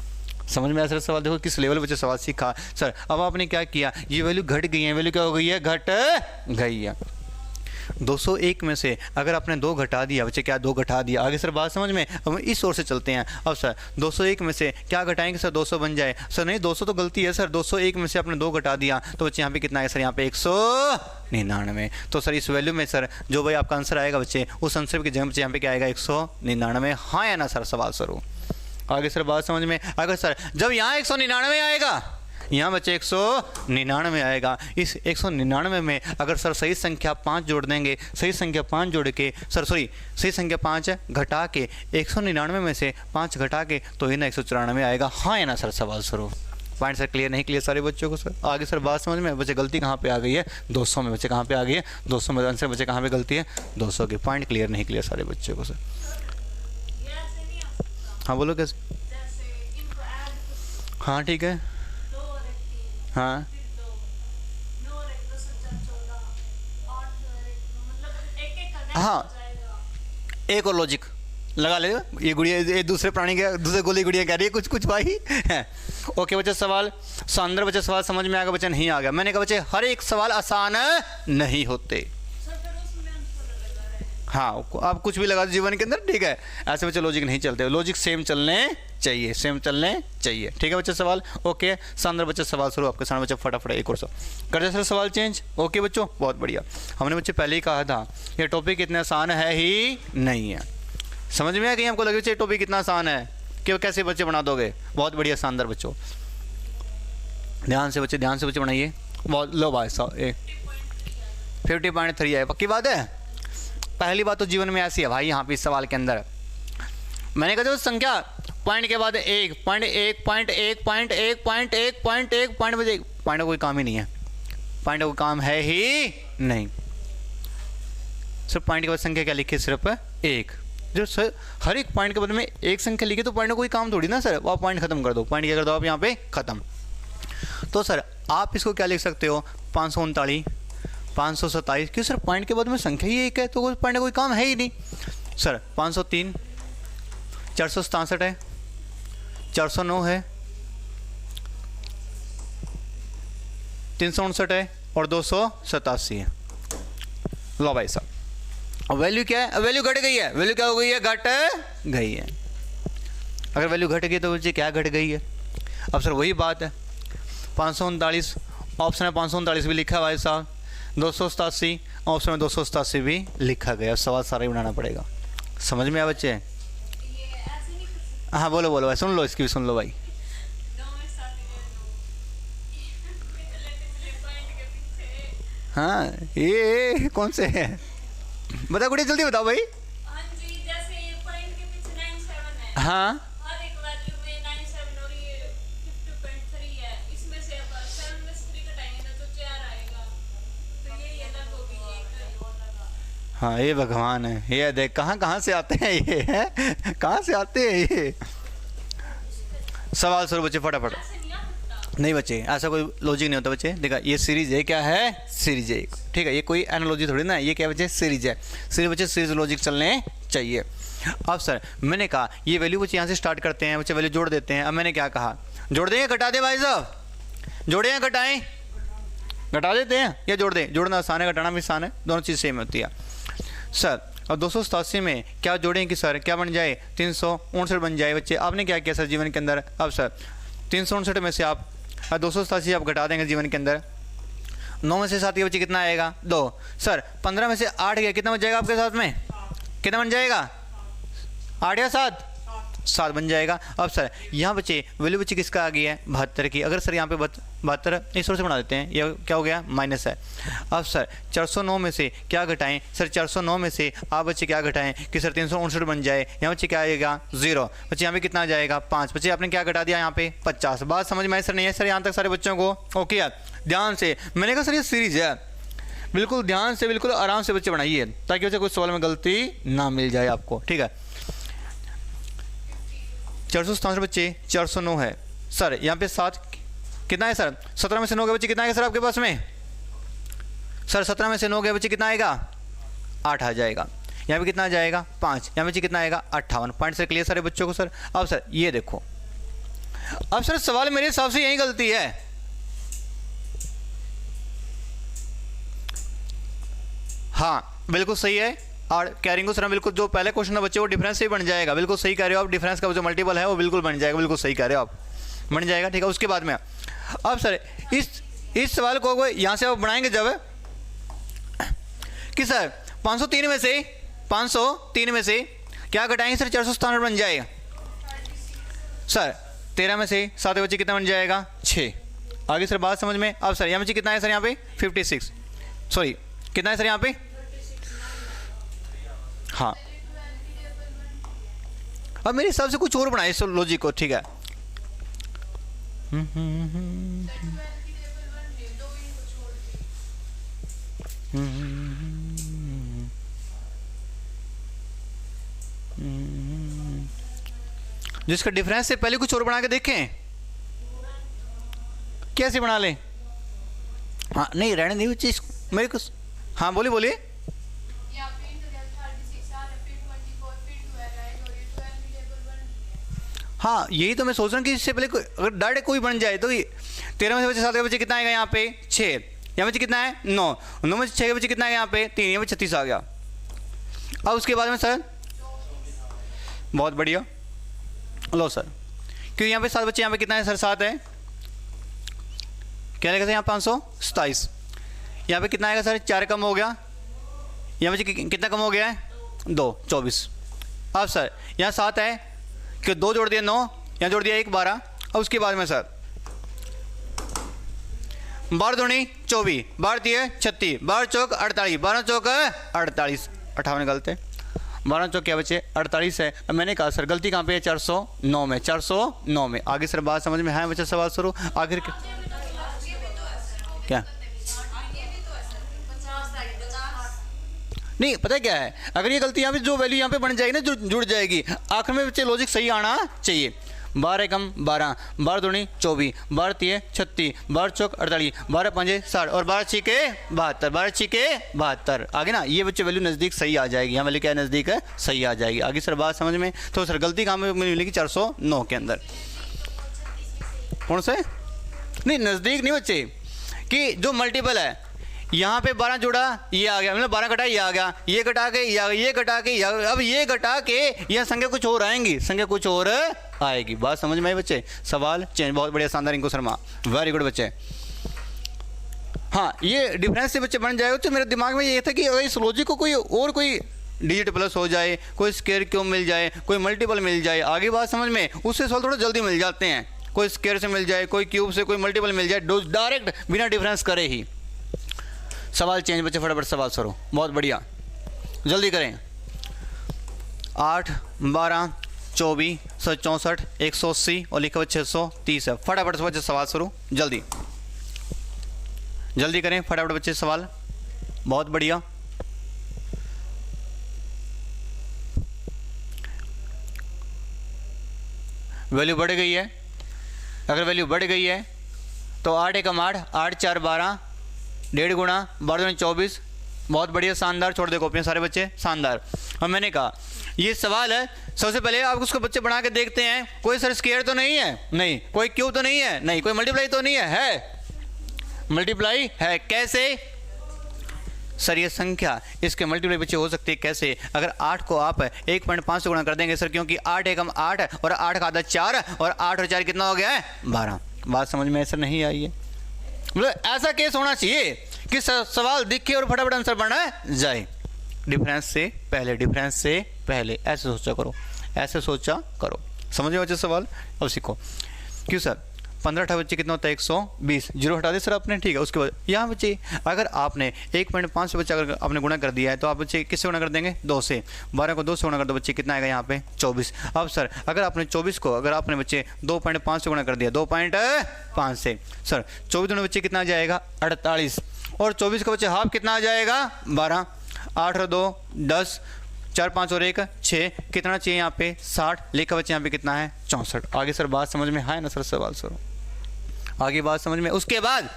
समझ में आया सर सवाल। देखो किस लेवल बच्चे सवाल सीखा सर। अब आपने क्या किया, ये वैल्यू घट गई है, वैल्यू क्या हो गई है घट गई है। 201 में से अगर आपने 2 घटा दिया बच्चे, क्या 2 घटा दिया, आगे सर बात समझ में। अब इस ओर से चलते हैं। अब सर 201 में से क्या घटाएंगे सर 200 बन जाए, सर नहीं 200 तो गलती है सर, 201 में से आपने 2 घटा दिया तो बच्चे यहाँ पे कितना है सर यहाँ पे 199। तो सर इस वैल्यू में सर जो भाई आपका आंसर आएगा बच्चे, उस आंसर की जगह बच्चे यहाँ पे क्या आएगा 199, हाँ या ना सर सवाल शुरू। आगे सर बात समझ में। अगर सर जब यहाँ 199 आएगा, यहाँ बच्चे 199 आएगा, इस 199 में अगर सर सही संख्या 5 जोड़ देंगे, सही संख्या 5 जोड़ के सर सही संख्या 5 घटा के 199 में से 5 घटा के तो ये ना 194 आएगा, हाँ या ना सर सवाल शुरू। पॉइंट सर क्लियर नहीं क्लियर सारे बच्चों को सर। आगे सर बात समझ में। बच्चे गलती कहाँ पे आ गई है 200 में, बच्चे कहाँ पे आ गई है 200 में, आंसर बच्चे कहाँ पे गलती है 200 की। पॉइंट क्लियर नहीं क्लियर सारे बच्चों को सर। हाँ बोलो कैसे, हाँ ठीक है, हाँ हाँ एक और लॉजिक लगा ले, ये गुड़िया ये दूसरे प्राणी के दूसरे गोली गुड़िया कह रही है कुछ कुछ भाई है। ओके बच्चे सवाल शानदार बच्चे, सवाल समझ में आ गया बच्चे नहीं आ गया। मैंने कहा बच्चे हर एक सवाल आसान नहीं होते, हाँ आप कुछ भी लगा दो जीवन के अंदर, ठीक है। ऐसे बच्चे लॉजिक नहीं चलते, लॉजिक सेम चलने चाहिए, सेम चलने चाहिए, ठीक है बच्चे सवाल। ओके शानदार बच्चे सवाल शुरू आपके सामने बच्चे फटाफट एक और कर दे सर सवाल चेंज। ओके बच्चों बहुत बढ़िया। हमने बच्चे पहले ही कहा था ये टॉपिक इतना आसान है ही नहीं है, समझ में आ गई हमको लगे टॉपिक इतना आसान है कि कैसे बच्चे बना दोगे। बहुत बढ़िया शानदार बच्चों, ध्यान से बच्चे बनाइए। बहुत लो भाई साहब 50.3 है, पक्की बात है। पहली बात तो जीवन में ऐसी है भाई, यहाँ पे इस सवाल के अंदर मैंने कहा जो संख्या पॉइंट के बाद 1 point 1 point 1 point 1 point 1 point 1 point बजे पॉइंट का कोई काम ही नहीं है, पॉइंट का कोई काम है ही नहीं। सिर्फ पॉइंट के बाद संख्या क्या लिखी सिर्फ 1। जो सर हर एक पॉइंट के बाद में एक संख्या लिखी तो पॉइंट का कोई काम थोड़ी ना सर, वो आप पॉइंट खत्म कर दो, पॉइंट क्या कर दो आप यहाँ पे खत्म। तो सर आप इसको क्या लिख सकते हो 539 527, क्यों सर पॉइंट के बाद में संख्या ही 1 है तो पॉइंट का कोई काम है ही नहीं। सर 503 467 है, 409 है, 359 है और 287 है। लो भाई साहब वैल्यू क्या है, वैल्यू घट गई है, वैल्यू क्या हो गई है घट गई है। अगर वैल्यू घट गई तो मुझे क्या घट गई है। अब सर वही बात है 539 ऑप्शन है, 539 भी लिखा है भाई साहब, 287 ऑप्शन में 287 भी लिखा गया। सवाल सारा ही बनाना पड़ेगा, समझ में आया बच्चे। हाँ बोलो बोलो भाई, सुन लो इसकी भी सुन लो भाई। हाँ ये कौन से है बता गुड़िया जल्दी बताओ भाई। हाँ हाँ ये भगवान है, ये देख कहाँ से आते हैं ये है, कहाँ से आते हैं ये। सवाल शुरू बच्चे फटाफट। नहीं बच्चे ऐसा कोई लॉजिक नहीं होता बच्चे। देखा ये सीरीज है, क्या है सीरीज है, ठीक है। ये कोई एनालॉजी थोड़ी ना, ये क्या बच्चे सीरीज है, सीरीज बच्चे सीरीज लॉजिक चलने चाहिए। अब सर मैंने कहा ये वैल्यू बच्चे यहाँ से स्टार्ट करते हैं बच्चे, वैल्यू जोड़ देते हैं। अब मैंने क्या कहा जोड़ देंगे घटा दें भाई साहब, जोड़े या घटाएं? घटा देते हैं या जोड़ दें? जोड़ना आसान है, घटाना भी आसान है, दोनों चीज़ सेम होती है सर। और 287 में क्या जोड़ें कि सर क्या बन जाए? 359 बन जाए बच्चे। आपने क्या किया सर जीवन के अंदर? अब सर 359 में से आप 287 आप घटा देंगे जीवन के अंदर, 9 में से 7 के बच्चे कितना आएगा? 2। सर 15 में से 8 गया, कितना बन जाएगा आपके साथ में? कितना बन जाएगा? 8 या 7? 7 बन जाएगा। अब सर यहाँ बच्चे वैल्यू बच्चे किसका आ गया है? 72 की। अगर सर यहाँ पे 72 इस तरह से बना देते हैं, ये क्या हो गया? माइनस है। अब सर 409 में से क्या घटाएं? सर 409 में से आप बच्चे क्या घटाएं कि सर 359 बन जाए? यहाँ बच्चे क्या आएगा? 0। बच्चे यहाँ पे कितना आ जाएगा? 5। बच्चे आपने क्या घटा दिया यहाँ पे? 50। बात समझ में आई सर? नहीं है सर यहाँ तक सारे बच्चों को? ओके यार ध्यान से, मैंने कहा सर ये सीरीज है, बिल्कुल ध्यान से बिल्कुल आराम से बच्चे बनाइए ताकि बच्चे कुछ सवाल में गलती ना मिल जाए आपको, ठीक है। 467 बच्चे 409 है सर, यहाँ पे 7 कितना है सर? 17 में से 9 के बच्चे कितना आएगा सर आपके पास में? सर 17 में से 9 के बच्चे कितना आएगा? 8 आ जाएगा। यहाँ पे कितना आ जाएगा? 5। यहाँ पे कितना आएगा? 58। पॉइंट से क्लियर सारे बच्चों को सर। अब सर ये देखो, अब सर सवाल मेरे हिसाब से यही गलती है। हाँ बिल्कुल सही है, और कैरिंग को सर बिल्कुल जो पहले क्वेश्चन है बच्चे वो डिफरेंस से ही बन जाएगा, बिल्कुल सही कह रहे हो आप। डिफरेंस का जो मल्टीपल है वो बिल्कुल बन जाएगा, बिल्कुल सही कह रहे हो आप, बन जाएगा, ठीक है। उसके बाद में अब सर इस सवाल को यहाँ से आप बनाएंगे जब कि सर 503 में से क्या घटाएंगे सर? 497 बन जाएगा। सर 13 में से 7 के बच्चे कितना बन जाएगा? 6। आगे सर बात समझ में। अब सर यहाँ बच्चे कितना है सर? यहाँ पे 56, सॉरी कितना है सर यहाँ पे? हाँ अब मेरे हिसाब से कुछ और बनाए इस लॉजिक को, ठीक है। जिसका डिफरेंस से पहले कुछ और बना के देखें, कैसे बना लें? हाँ नहीं रहने नहीं चीज मेरे को। हाँ बोलिए बोलिए। हाँ यही तो मैं सोच रहा हूँ कि इससे पहले अगर डायरेक्ट कोई बन जाए तो 13 में से बच्चे 7 के बच्चे कितना आएगा यहाँ पे? 6। यहाँ बच्चे कितना है? 9। 9 में से 6 के बच्चे कितना आएगा यहाँ पे? 3। यहाँ पे 36 आ गया। अब उसके बाद में सर बहुत बढ़िया लो सर, क्योंकि यहाँ पे 7 बच्चे, यहाँ पे कितना है सर? 7 है। क्या लगेगा यहाँ? 527। यहाँ पे कितना आएगा सर? 4 कम हो गया। यहाँ पे कितना कम हो गया है? 2, 24। अब सर यहाँ 7 है कि 2 जोड़ दिया 9, यहाँ जोड़ दिया 1, 12। अब उसके बाद में सर 12 दूनी 24, 12 तिये 36, 12 चौक 48, 12 चौक 48, 58 निकलते, 12 चौक क्या बचे? 48 है। अब मैंने कहा सर गलती कहाँ पे है? 409 में, 409 में। आगे सर बात समझ में है बच्चा? सवाल शुरू आखिर क्या नहीं पता क्या है, अगर ये गलती यहाँ पे जो वैल्यू यहाँ पे बन जाएगी ना जुड़ जाएगी, आखिर में बच्चे लॉजिक सही आना चाहिए। 12 कम 12, 12 दूनी 24, 12 तिये 36, 12 चौक 48, 12 पंजे 60 और 12 छिके 72, 12 छिके 72। आगे ना ये बच्चे वैल्यू नज़दीक सही आ जाएगी, यहाँ वैल्यू क्या है? नज़दीक है सही आ जाएगी। आगे सर बात समझ में। तो सर गलती कहाँ में मिलेगी? 409 के अंदर। कौन से? नहीं नज़दीक नहीं बच्चे, कि जो मल्टीपल है यहाँ पे 12 जोड़ा ये आ गया, मतलब 12 घटा ये आ गया, ये घटा के ये आ गया, ये घटा के ये आ गया। अब ये घटा के यह संख्या कुछ और आएंगी, संख्या कुछ और आएगी। बात समझ में आई बच्चे? सवाल चेंज। बहुत बढ़िया, शानदार रिंकू शर्मा, वेरी गुड बच्चे। हाँ ये डिफरेंस से बच्चे बन जाएगा। तो मेरे दिमाग में ये था कि अगर इस लॉजिक को कोई डिजिट प्लस हो जाए, कोई स्क्वायर क्यूब मिल जाए, कोई मल्टीपल मिल जाए, आगे बात समझ में, उससे सवाल थोड़ा जल्दी मिल जाते हैं। कोई स्क्वायर से मिल जाए, कोई क्यूब से, कोई मल्टीपल मिल जाए, डायरेक्ट बिना डिफरेंस करे ही सवाल चेंज। बच्चे फटाफट सवाल करो, बहुत बढ़िया, जल्दी करें। 8, 12, 24, 164, 180 और लिखा हुआ 630 है। फटाफट से बच्चे सवाल शुरू, जल्दी जल्दी करें फटाफट बच्चे सवाल, बहुत बढ़िया। वैल्यू बढ़ गई है, अगर वैल्यू बढ़ गई है तो 8 एकम 8, 8 4 12, 1.5 गुणा 12 24। बहुत बढ़िया, शानदार। छोड़ दे कॉपियाँ सारे बच्चे, शानदार। और मैंने कहा ये सवाल है। सबसे पहले आप उसको बच्चे बना के देखते हैं, कोई सर स्क्वायर तो नहीं है, नहीं, कोई क्यूब तो नहीं है, नहीं, कोई मल्टीप्लाई तो नहीं है मल्टीप्लाई है। कैसे सर? ये संख्या इसके मल्टीप्लाई बच्चे हो सकती है कैसे? अगर 8 को आप 1.5 से गुणा कर देंगे सर, क्योंकि 8 एकम 8 है और 8 का आधा 4 है और 8 और 4 कितना हो गया है? 12। बात समझ में ऐसा नहीं आई है? मतलब ऐसा केस होना चाहिए कि सवाल दिखे और फटाफट आंसर बना जाए। डिफरेंस से पहले, डिफरेंस से पहले ऐसे सोचा करो, ऐसे सोचा करो। समझ में बच्चे सवाल? अब सीखो। क्यों सर 15 8 बच्चे कितना होता है? 120। जीरो हटा दे सर आपने, ठीक है। उसके बाद यहाँ बच्चे अगर आपने 1.5 से बच्चे अगर आपने गुणा कर दिया है तो आप बच्चे किससे गुणा कर देंगे? 2 से। 12 को 2 से गुणा कर दो बच्चे, कितना आएगा यहाँ पे? 24। अब सर अगर आपने 24 को अगर आपने बच्चे 2.5 से गुणा कर दिया 2.5 से, सर 24 दोनों बच्चे कितना आ जाएगा? 48। और 24 का बच्चे हाफ कितना आ जाएगा? 12। 8 और 2 10, 4 5 और 1 6, कितना चाहिए यहाँ पे? 60। लिखा बच्चे यहाँ पे कितना है? 64। आगे सर बात समझ में है ना सर? सवाल सर आगे बात समझ में। उसके बाद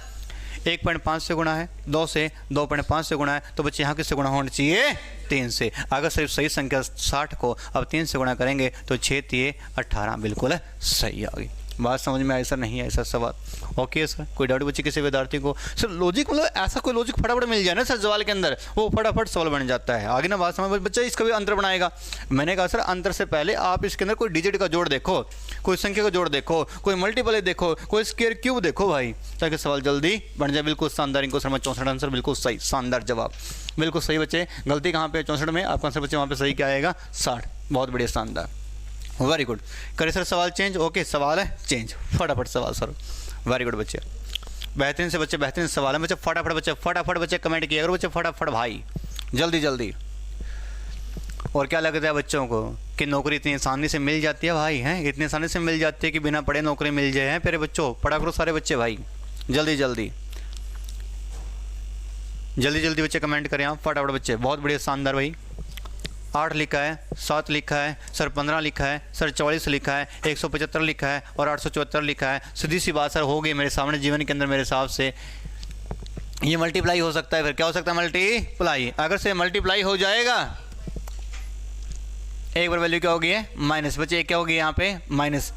1.5 से गुणा है, 2 से, 2.5 से गुणा है तो बच्चे यहाँ किससे गुणा होना चाहिए? 3 से। अगर सिर्फ सही संख्या 60 को अब 3 से गुणा करेंगे तो 6 3 18, बिल्कुल है सही आ गई। बात समझ में आई सर? नहीं है ऐसा सवाल? ओके सर, कोई डाउट बच्चे किसी विद्यार्थी को? सर लॉजिक मतलब ऐसा कोई लॉजिक फटाफट मिल जाए ना सर सवाल के अंदर, वो फटाफट सवाल बन जाता है। आगे ना बात समझ, बच्चा इसका भी अंतर बनाएगा। मैंने कहा सर अंतर से पहले आप इसके अंदर कोई डिजिट का जोड़ देखो, कोई संख्या का जोड़ देखो, कोई मल्टीपल देखो, कोई स्क्वायर क्यूब देखो भाई, ताकि सवाल जल्दी बन जाए। बिल्कुल शानदार। इनको सर मैं 64 आंसर बिल्कुल सही, शानदार जवाब, बिल्कुल सही बच्चे। गलती कहाँ पे? 64 में। आपका आंसर बच्चे वहाँ पे सही क्या आएगा? 60। बहुत बढ़िया, शानदार, वेरी गुड। करे सर सवाल चेंज? ओके, सवाल है चेंज, फटाफट सवाल सर। वेरी गुड बच्चे, बेहतरीन से बच्चे, बेहतरीन सवाल है बच्चे। फटाफट बच्चे, फटाफट बच्चे कमेंट किया करो बच्चे, फटाफट भाई, जल्दी जल्दी। और क्या लगता है बच्चों को कि नौकरी इतनी आसानी से मिल जाती है भाई? हैं इतनी आसानी से मिल जाती है कि बिना पढ़े नौकरी मिल जाए? हैं प्यारे बच्चों, पढ़ा करो सारे बच्चे भाई, जल्दी जल्दी जल्दी जल्दी बच्चे कमेंट करें आप, फटाफट बच्चे। बहुत बढ़िया, शानदार भाई। 8 लिखा है, 7 लिखा है सर, 15 लिखा है सर, 44 लिखा है, 175 लिखा है और 874 लिखा है। सीधी सी बात सर हो गई मेरे सामने जीवन के अंदर। मेरे हिसाब से ये मल्टीप्लाई हो सकता है। फिर क्या हो सकता है? मल्टीप्लाई। अगर से मल्टीप्लाई हो जाएगा, एक बार वैल्यू क्या होगी है? माइनस। बच्चे एक क्या होगी यहाँ पे? माइनस।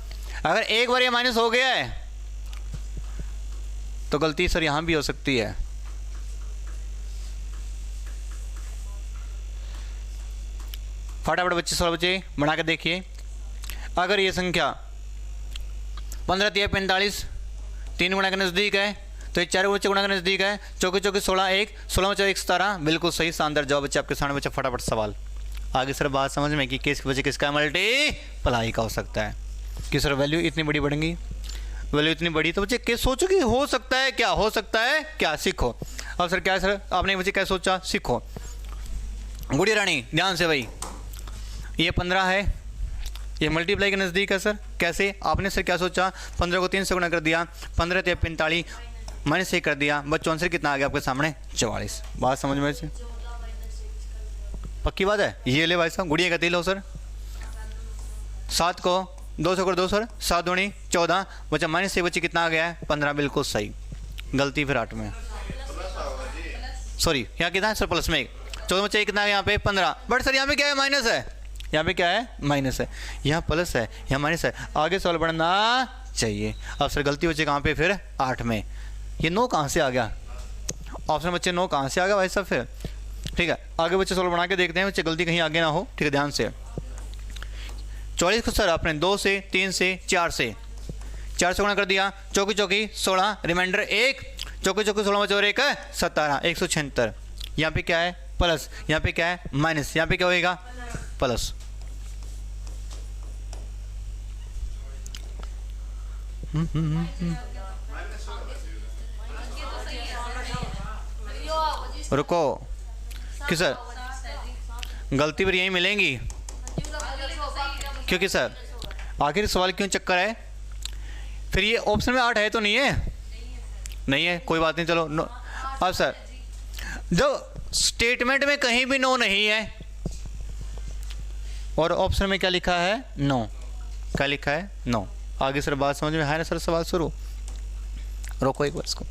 अगर एक बार ये माइनस हो गया है तो गलती सर यहाँ भी हो सकती है। फटाफट बच्चे, सवाल बच्चे बना के देखिए। अगर ये संख्या 15 3 45 3 गुणा के नज़दीक है तो ये 4 बच्चे गुणा के नज़दीक है। चौके चौके 16 1, 16 बच्चे 1 17, बिल्कुल सही, शानदार जवाब बच्चे आपके सामने। बच्चे फटाफट सवाल। आगे सर बात समझ में कि किस बच्चे किसका मल्टीप्लाई का हो सकता है कि सर वैल्यू इतनी बड़ी बढ़ेंगी, वैल्यू इतनी बड़ी, तो बच्चे क्या सोचो कि हो सकता है क्या? हो सकता है क्या? सीखो। अब सर क्या सर आपने बच्चे क्या सोचा? सीखो। गुड़िया रानी ध्यान से भाई, ये 15 है, ये मल्टीप्लाई के नज़दीक है सर। कैसे? आपने सर क्या सोचा? 15 को 3 से गुणा कर दिया, 15 3 45 माइनस 1 कर दिया। बच्चों आंसर कितना आ गया आपके सामने? 44। बात समझ में से? पक्की बात है? ये ले भाई साहब, गुड़िया का तिल हो सर। 7 को 2 से कर दो सर, 7 दूनी 14, बच्चा माइनस 1 बच्चे कितना आ गया है? 15, बिल्कुल सही। गलती फिर 8 में, सॉरी यहाँ कितना है सर? प्लस में 14 बच्चे कितना है यहाँ पे? 15। बट सर यहाँ पे क्या है? माइनस है। यहाँ पे क्या है? माइनस है। यहाँ प्लस है, यहाँ माइनस है। आगे सवाल बढ़ना चाहिए। अब सर गलती बच्चे कहाँ पे? फिर 8 में। ये 9 कहाँ से आ गया? ऑप्शन बच्चे 9 कहाँ से आ गया भाई साहब? फिर ठीक है, आगे बच्चे सवाल बना के देखते हैं बच्चे, गलती कहीं आगे ना हो। ठीक है, ध्यान से। 44 को सर आपने 2 से 3 से 4 से 4 से गुणा कर दिया, चौकी चौकी 16, रिमाइंडर 1, चौकी चौकी 16 बचे और 1 17, 176। यहाँ पे क्या है? प्लस। यहाँ पे क्या है? माइनस। यहाँ पे क्या होएगा? प्लस। रुको कि सर गलती पर यही मिलेंगी, क्योंकि सर आखिर सवाल क्यों चक्कर है? फिर ये ऑप्शन में 8 है तो नहीं है? नहीं है, कोई बात नहीं, चलो नो। अब सर जो स्टेटमेंट में कहीं भी नो नहीं है और ऑप्शन में क्या लिखा है? नो। क्या लिखा है? नो। आगे सर बात समझ में है ना सर? सवाल शुरू। रोको एक बार इसको,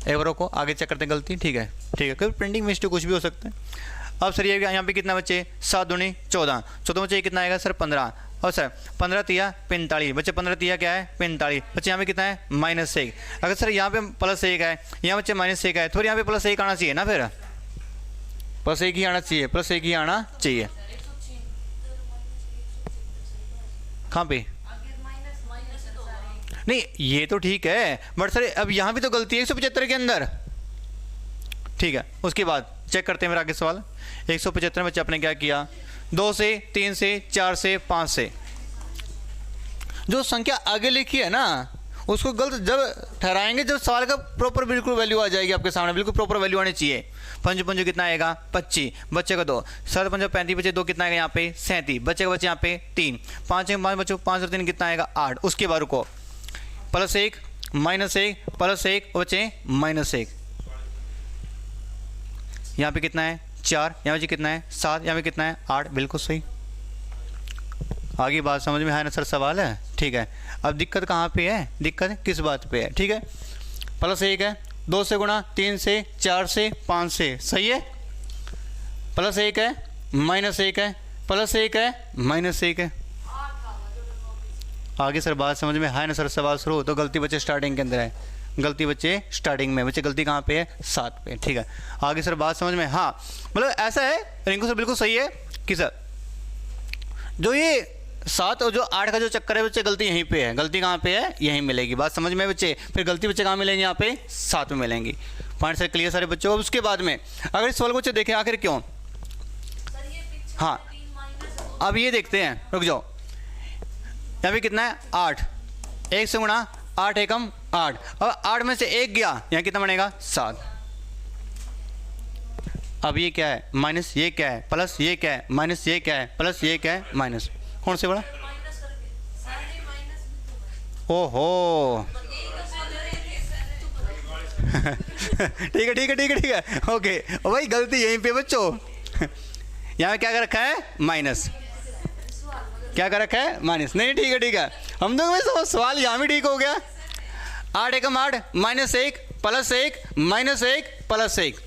एक बार रोको, आगे चेक करते हैं गलती। ठीक है, ठीक है, कोई प्रिंटिंग मिस्टेक कुछ भी हो सकता है। अब सर ये यहाँ पे कितना बच्चे 7 दूनी 14, 14 बच्चे कितना आएगा सर 15, और सर 15 तिया 45 बच्चे, 15 तिया क्या है 45 बच्चे, यहाँ पे कितना है -1। अगर सर यहाँ पे +1 है, यहाँ बच्चे -1 है, थोड़ी यहाँ पे +1 आना चाहिए ना, फिर +1 ही आना चाहिए, +1 ही आना चाहिए। कहाँ पे नहीं, ये तो ठीक है, बट सर अब यहाँ भी तो गलती है 175 के अंदर, ठीक है। उसके बाद चेक करते हैं मेरा आगे सवाल। 175 बच्चे आपने क्या किया, 2 से 3 से 4 से 5 से, जो संख्या आगे लिखी है ना उसको गलत जब ठहराएंगे जब सवाल का प्रॉपर बिल्कुल वैल्यू आ जाएगी आपके सामने, बिल्कुल प्रॉपर वैल्यू आनी चाहिए। 5 पंजो कितना आएगा 25 बच्चे का 2, 7 पंजो 35 बच्चे 2 कितना आएगा यहाँ पे 37 बच्चे का, बच्चे यहाँ पे 3, 5 बच्चों 5 और 3 कितना आएगा 8। उसके बाद रुको, +1 -1 +1 बच्चे -1, यहाँ पे कितना है 4, यहाँ पे कितना है 7, यहाँ पे कितना है 8, बिल्कुल सही। आगे बात समझ में है ना सर, सवाल है, ठीक है। अब दिक्कत कहाँ पे है, दिक्कत किस बात पे है, ठीक है। +1 है, 2 से गुणा 3 से 4 से 5 से, सही है। +1 है -1 है, +1 है -1 है। आगे सर बात समझ में है ना सर, सवाल शुरू तो गलती बच्चे स्टार्टिंग के अंदर है, गलती बच्चे स्टार्टिंग में, बच्चे गलती कहाँ पे है 7 पे, ठीक है। आगे सर बात समझ में, हाँ मतलब ऐसा है रिंकू सर बिल्कुल सही है कि सर जो ये 7 और जो 8 का जो चक्कर है बच्चे, गलती यहीं पे है, गलती कहाँ पे है यहीं मिलेगी, बात समझ में बच्चे। फिर गलती बच्चे कहाँ मिलेंगे, यहाँ पे 7 में मिलेंगी। पॉइंट सर क्लियर सारे बच्चों। अब उसके बाद में अगर इस सवाल को बच्चे देखें आखिर क्यों, हाँ अब ये देखते हैं, रुक जाओ, यहाँ पे कितना है 8, 1 से गुणा 8 एकम 8, अब 8 में से 1 गया, यहाँ कितना बनेगा 7। अब ये क्या है माइनस, ये क्या है प्लस, ये क्या है माइनस, ये क्या है प्लस, ये क्या है माइनस, कौन से बड़ा, ओहो ठीक है ठीक है ठीक है ठीक है, ओके भाई गलती यहीं पे बच्चों, यहाँ क्या कर रखा है माइनस, क्या कर रखा है माइनस, नहीं ठीक है हम दोनों सवाल यहाँ भी ठीक हो गया। 8 एकम 8 -1 +1 -1 +1,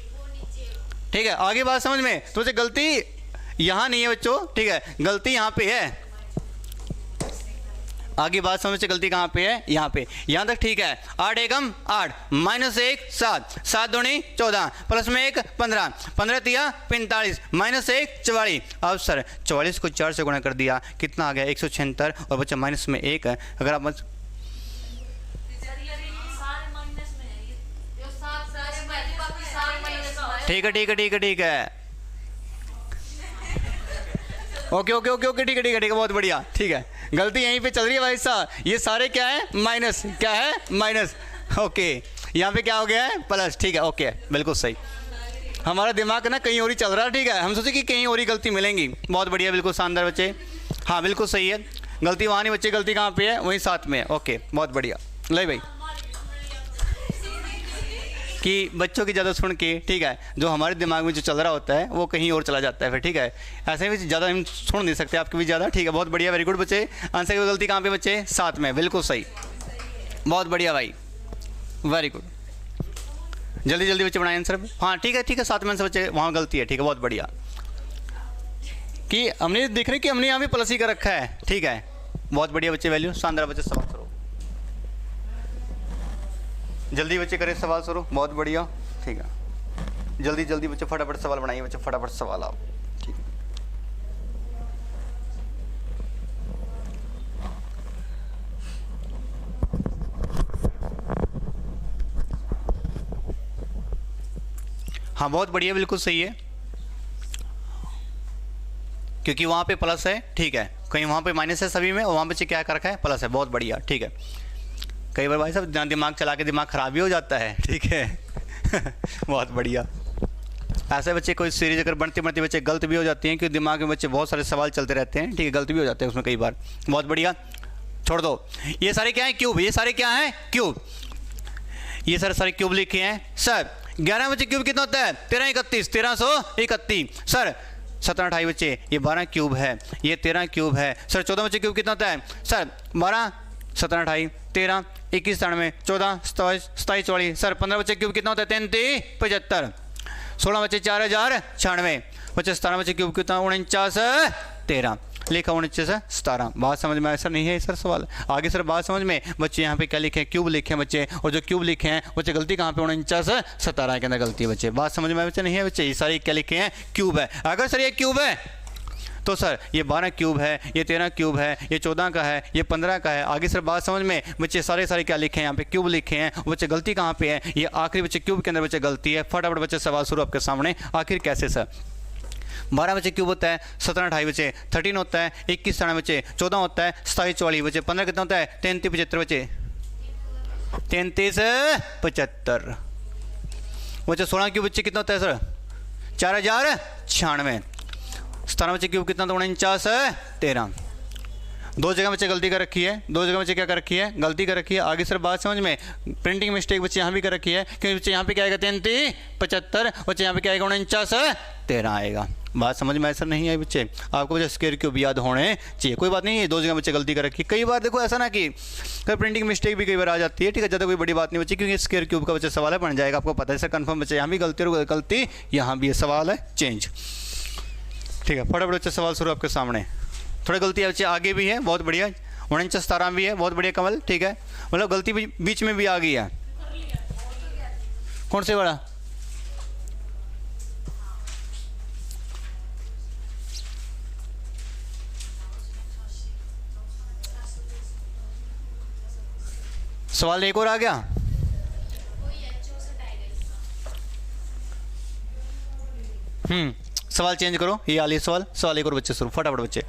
ठीक है। आगे बात समझ में, तो मुझे गलती यहाँ नहीं है बच्चों, ठीक है, गलती यहाँ पे है। आगे बात समझ से, गलती कहाँ पे है यहाँ पे, यहाँ तक ठीक है। 8 एकम 8 -1 7, 7 दूनी 14 प्लस में 1 15, 15 तिया 45 -1 44। अब सर 44 को 4 से गुणा कर दिया, कितना आ गया 176, और बच्चा माइनस में 1 है। अगर आप ठीक है ठीक है ठीक है ठीक है, ओके ओके ओके ओके ठीक है ठीक है ठीक है, बहुत बढ़िया, ठीक है। गलती यहीं पे चल रही है भाई साहब, ये सारे क्या है माइनस, क्या है माइनस, ओके। यहाँ पे क्या हो गया है प्लस, ठीक है ओके, बिल्कुल सही। हमारा दिमाग ना कहीं और ही चल रहा है, ठीक है, हम सोचे कि कहीं और ही गलती मिलेंगी, बहुत बढ़िया, बिल्कुल शानदार बच्चे, हाँ बिल्कुल सही है। गलती वहाँ नहीं बच्चे, गलती कहाँ पे है वहीं साथ में है, ओके बहुत बढ़िया। ले भाई कि बच्चों की ज़्यादा सुन के, ठीक है, जो हमारे दिमाग में जो चल रहा होता है वो कहीं और चला जाता है फिर, ठीक है। ऐसे भी ज़्यादा हम सुन नहीं सकते आपके भी ज़्यादा, ठीक है, बहुत बढ़िया, वेरी गुड बच्चे। आंसर की गलती कहाँ पे बच्चे, 7 में, बिल्कुल सही, बहुत बढ़िया भाई, वेरी गुड। जल्दी जल्दी बच्चे बनाए आंसर, हाँ ठीक है 7 में आंसर बच्चे, वहाँ गलती है, ठीक है, बहुत बढ़िया। कि हमने देख रहे कि हमने यहाँ पे प्लस ही कर रखा है, ठीक है, बहुत बढ़िया बच्चे, वैल्यू शानदार बच्चे। सवाल करो जल्दी बच्चे, करें सवाल शुरू, बहुत बढ़िया, ठीक है, जल्दी जल्दी बच्चे फटाफट सवाल बनाइए बच्चे, फटाफट सवाल आओ, ठीक है। हाँ बहुत बढ़िया, बिल्कुल सही है, क्योंकि वहाँ पे प्लस है, ठीक है, कहीं वहाँ पे माइनस है सभी में, और वहाँ पे क्या कर रखा है प्लस है, बहुत बढ़िया, ठीक है। कई बार भाई साहब दिमाग चला के दिमाग खराब भी हो जाता है, ठीक है बहुत बढ़िया। ऐसे बच्चे कोई सीरीज अगर बढ़ते बढ़ते बच्चे गलत भी हो जाती हैं, क्योंकि दिमाग में बच्चे बहुत सारे सवाल चलते रहते हैं, ठीक है, गलत भी हो जाते हैं उसमें कई बार, बहुत बढ़िया। छोड़ दो, ये सारे क्या हैं क्यूब, ये सारे क्या हैं क्यूब, ये सारे क्यूब लिखे हैं सर। 11 बच्चे क्यूब कितना होता है 13 31 1331 सर। 17 28 बच्चे ये 12 क्यूब है, ये 13 क्यूब है सर। 14 बच्चे क्यूब कितना होता है सर 12 17 28 13 21 93 14 27 27 44 सर। 15 बच्चे क्यूब कितना होता है 33 75। 16 बच्चे 4096 बच्चे 17 बच्चे क्यूब कितना 49 13 लिखा 49 17। बात समझ में ऐसा नहीं है सर सवाल आगे सर बात समझ में बच्चे यहाँ पे क्या लिखे हैं क्यूब लिखे हैं बच्चे और जो क्यूब लिखे हैं बच्चे गलती कहाँ पे 49 17 के अंदर गलती है बच्चे। बात समझ में बच्चे नहीं है बच्चे ये सारे क्या लिखे हैं क्यूब है। अगर सर ये क्यूब है तो सर ये 12 क्यूब है, ये 13 क्यूब है, ये 14 का है, ये 15 का है। आगे सर बात समझ में बच्चे सारे क्या लिखे हैं यहाँ पे क्यूब लिखे हैं। बच्चे गलती कहाँ पे है ये आखिरी बच्चे क्यूब के अंदर बच्चे गलती है। फटाफट बच्चे सवाल शुरू आपके सामने। आखिर कैसे सर 12 बच्चे क्यूब होता है 17 28 बच्चे 13 होता है 21 17 बच्चे 14 होता है 27 44 बच्चे 15 कितना होता है 33 75 बच्चे 33 75 बच्चे 16 क्यूब बच्चे कितना होता है सर 4096। 17 बच्चे क्यूब कितना तो 49 13। दो जगह बच्चे गलती कर रखी है, दो जगह बच्चे क्या कर रखी है गलती कर रखी है। आगे सर बात समझ में प्रिंटिंग मिस्टेक बच्चे यहाँ भी कर रखी है क्योंकि बच्चे यहाँ पे क्या आएगा 33 75 बच्चे यहाँ पे क्या आएगा 49 13 आएगा। बात समझ में ऐसा नहीं आई बच्चे आपको बच्चे स्क्वायर क्यूब याद होने चाहिए। कोई बात नहीं है दो जगह बच्चे गलती कर रखी है। कई बार देखो ऐसा ना कि प्रिंटिंग मिस्टेक भी कई बार आ जाती है ठीक है ज़्यादा कोई बड़ी बात नहीं बच्चे क्योंकि स्क्वायर क्यूब का बच्चे सवाल है बन जाएगा आपको पता है सर कन्फर्म बच्चे यहाँ भी गलती और गलती यहाँ भी सवाल है चेंज ठीक है। फटाफट बच्चे सवाल शुरू आपके सामने। थोड़ी गलती बच्चे आगे भी है बहुत बढ़िया 49 17 भी है बहुत बढ़िया कमल ठीक है मतलब गलती बीच में भी आ गई है। कौन से वाला सवाल एक और आ गया सवाल चेंज करो ये आलिए सवाल एक और बच्चे शुरू फटाफट बच्चे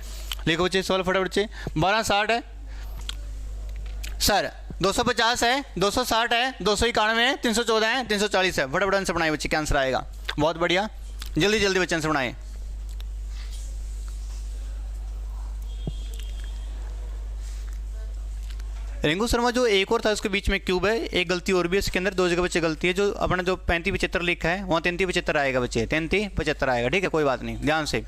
लिखो बच्चे सवाल फटाफट बच्चे 1260 है सर 250 है 260 है 291 है 314 है 340 है। फटाफट आंसर बनाए बच्चे क्या आंसर आएगा बहुत बढ़िया जल्दी जल्दी बच्चे आंसर बनाए। रिंकू शर्मा जो एक और था उसके बीच में क्यूब है एक गलती और भी है इसके अंदर दो जगह बच्चे गलती है जो अपना जो 35 75 लिखा है वहाँ 33 75 आएगा बच्चे 33 75 आएगा ठीक है कोई बात नहीं ध्यान से।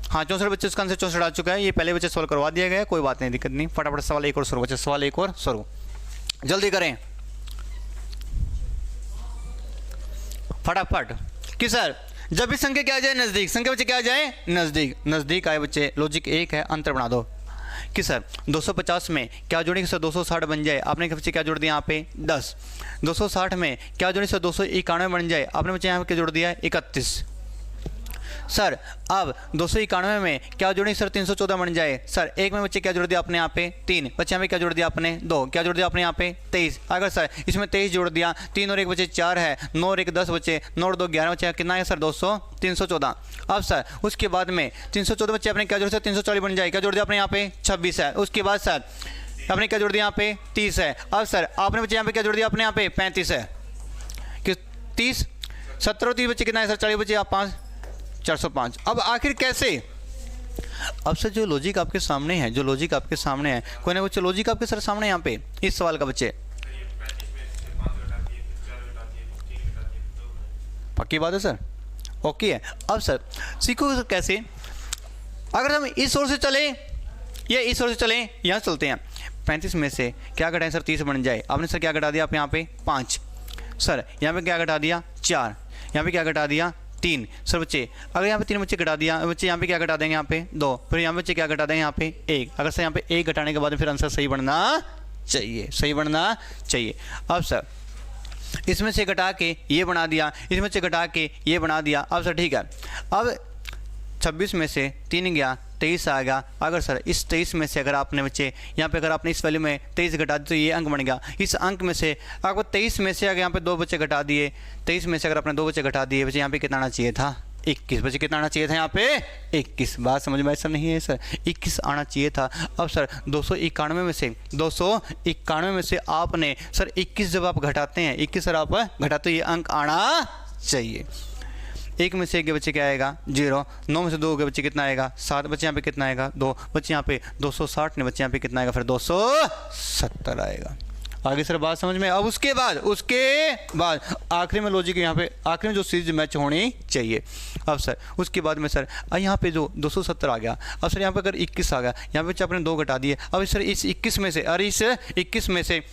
हाँ 64 बच्चे उसका आंसर 64 आ चुका है ये पहले बच्चे सवाल करवा दिया गया कोई बात नहीं दिक्कत नहीं। फटाफट सवाल एक और शुरू बच्चे सवाल एक और शुरू जल्दी करें फटाफट कि सर जब भी संख्या क्या आ जाए नज़दीक संख्या बच्चे क्या आ जाए नज़दीक आए बच्चे लॉजिक एक है अंतर बना दो कि सर 250 में क्या जोड़ेंगे सर 260 बन जाए आपने बच्चे क्या जोड़ दिया यहाँ पे 10। 260 में क्या जोड़ेंगे सर 291 बन जाए आपने बच्चे यहाँ पे क्या जोड़ दिया 31। सर अब 291 में क्या जोड़ेंगे सर 314 बन जाए सर एक में बच्चे क्या जोड़ दिया आपने यहाँ पे 3 बच्चे यहाँ पे क्या जोड़ दिया आपने 2 क्या जोड़ दिया आपने यहाँ पे 23। अगर सर इसमें 23 जोड़ दिया 3 और 1 बच्चे 4 है 9 और 1 10 बच्चे 9 और 2 11 बच्चे कितना है सर 314। अब सर उसके बाद में 314 बच्चे आपने क्या जोड़ दिया 340 बन जाए क्या जोड़ दिया आपने यहाँ पे 26 है। उसके बाद सर आपने क्या जोड़ दिया यहाँ पे 30 है। अब सर आपने बच्चे यहाँ पे क्या जोड़ दिया आपने यहाँ पे 35 है कि 30 17 और 30 बच्चे कितना है सर 40 बच्चे आप 5 405। अब आखिर कैसे अब सर जो लॉजिक आपके सामने है कोई ना बच्चे लॉजिक आपके सर सामने यहाँ पे इस सवाल का बच्चे पक्की बात है सर ओके है। अब सर सीखो सर कैसे अगर हम इस ओर से चले या इस ओर से चले यहाँ चलते हैं 35 में से क्या घटाएं सर 30 बन जाए आपने सर क्या घटा दिया आप यहाँ पे 5 सर यहाँ पे क्या घटा दिया 4 यहाँ पे क्या घटा दिया 3 सर बच्चे अगर यहाँ पे 3 बच्चे घटा दिया बच्चे यहाँ पे क्या घटा देंगे यहाँ पे 2 फिर यहाँ पे बच्चे क्या घटा देंगे यहाँ पे 1। अगर सर यहाँ पे 1 घटाने के बाद फिर आंसर सही बनना चाहिए। अब सर इसमें से घटा के ये बना दिया इसमें से घटा के ये बना दिया। अब सर ठीक है अब 26 में से 3 गया 23 आ गया। अगर सर इस 23 में से अगर आपने बच्चे यहाँ पे अगर आपने इस वैल्यू में 23 घटा दी तो ये अंक बन गया। इस अंक में से आपको 23 में से अगर यहाँ पे 2 बच्चे घटा दिए 23 में से अगर आपने 2 बच्चे घटा दिए बच्चे यहाँ पे कितना आना चाहिए था 21 बच्चे कितना आना चाहिए था यहाँ पे 21। बात समझ में ऐसा नहीं है सर 21 आना चाहिए था। अब सर 291 में से आपने सर 21 जब आप घटाते हैं 21 सर आप घटाते ये अंक आना चाहिए। 1 में से 1 के बच्चे क्या आएगा 0। 9 में से 2 के बच्चे कितना आएगा 7 बच्चे यहाँ पे कितना आएगा 2 बच्चे यहाँ पे 260 ने बच्चे यहाँ पे कितना आएगा फिर 270 आएगा। आगे सर बात समझ में। अब उसके बाद आखिरी में लॉजिक यहाँ पे आखिरी में जो सीरीज मैच होनी चाहिए। अब सर उसके बाद में सर यहाँ पे जो 270 आ गया। अब सर यहाँ पे अगर 21 आ गया यहाँ पे बच्चे आपने 2 घटा दिए। अब सर इस 21 में से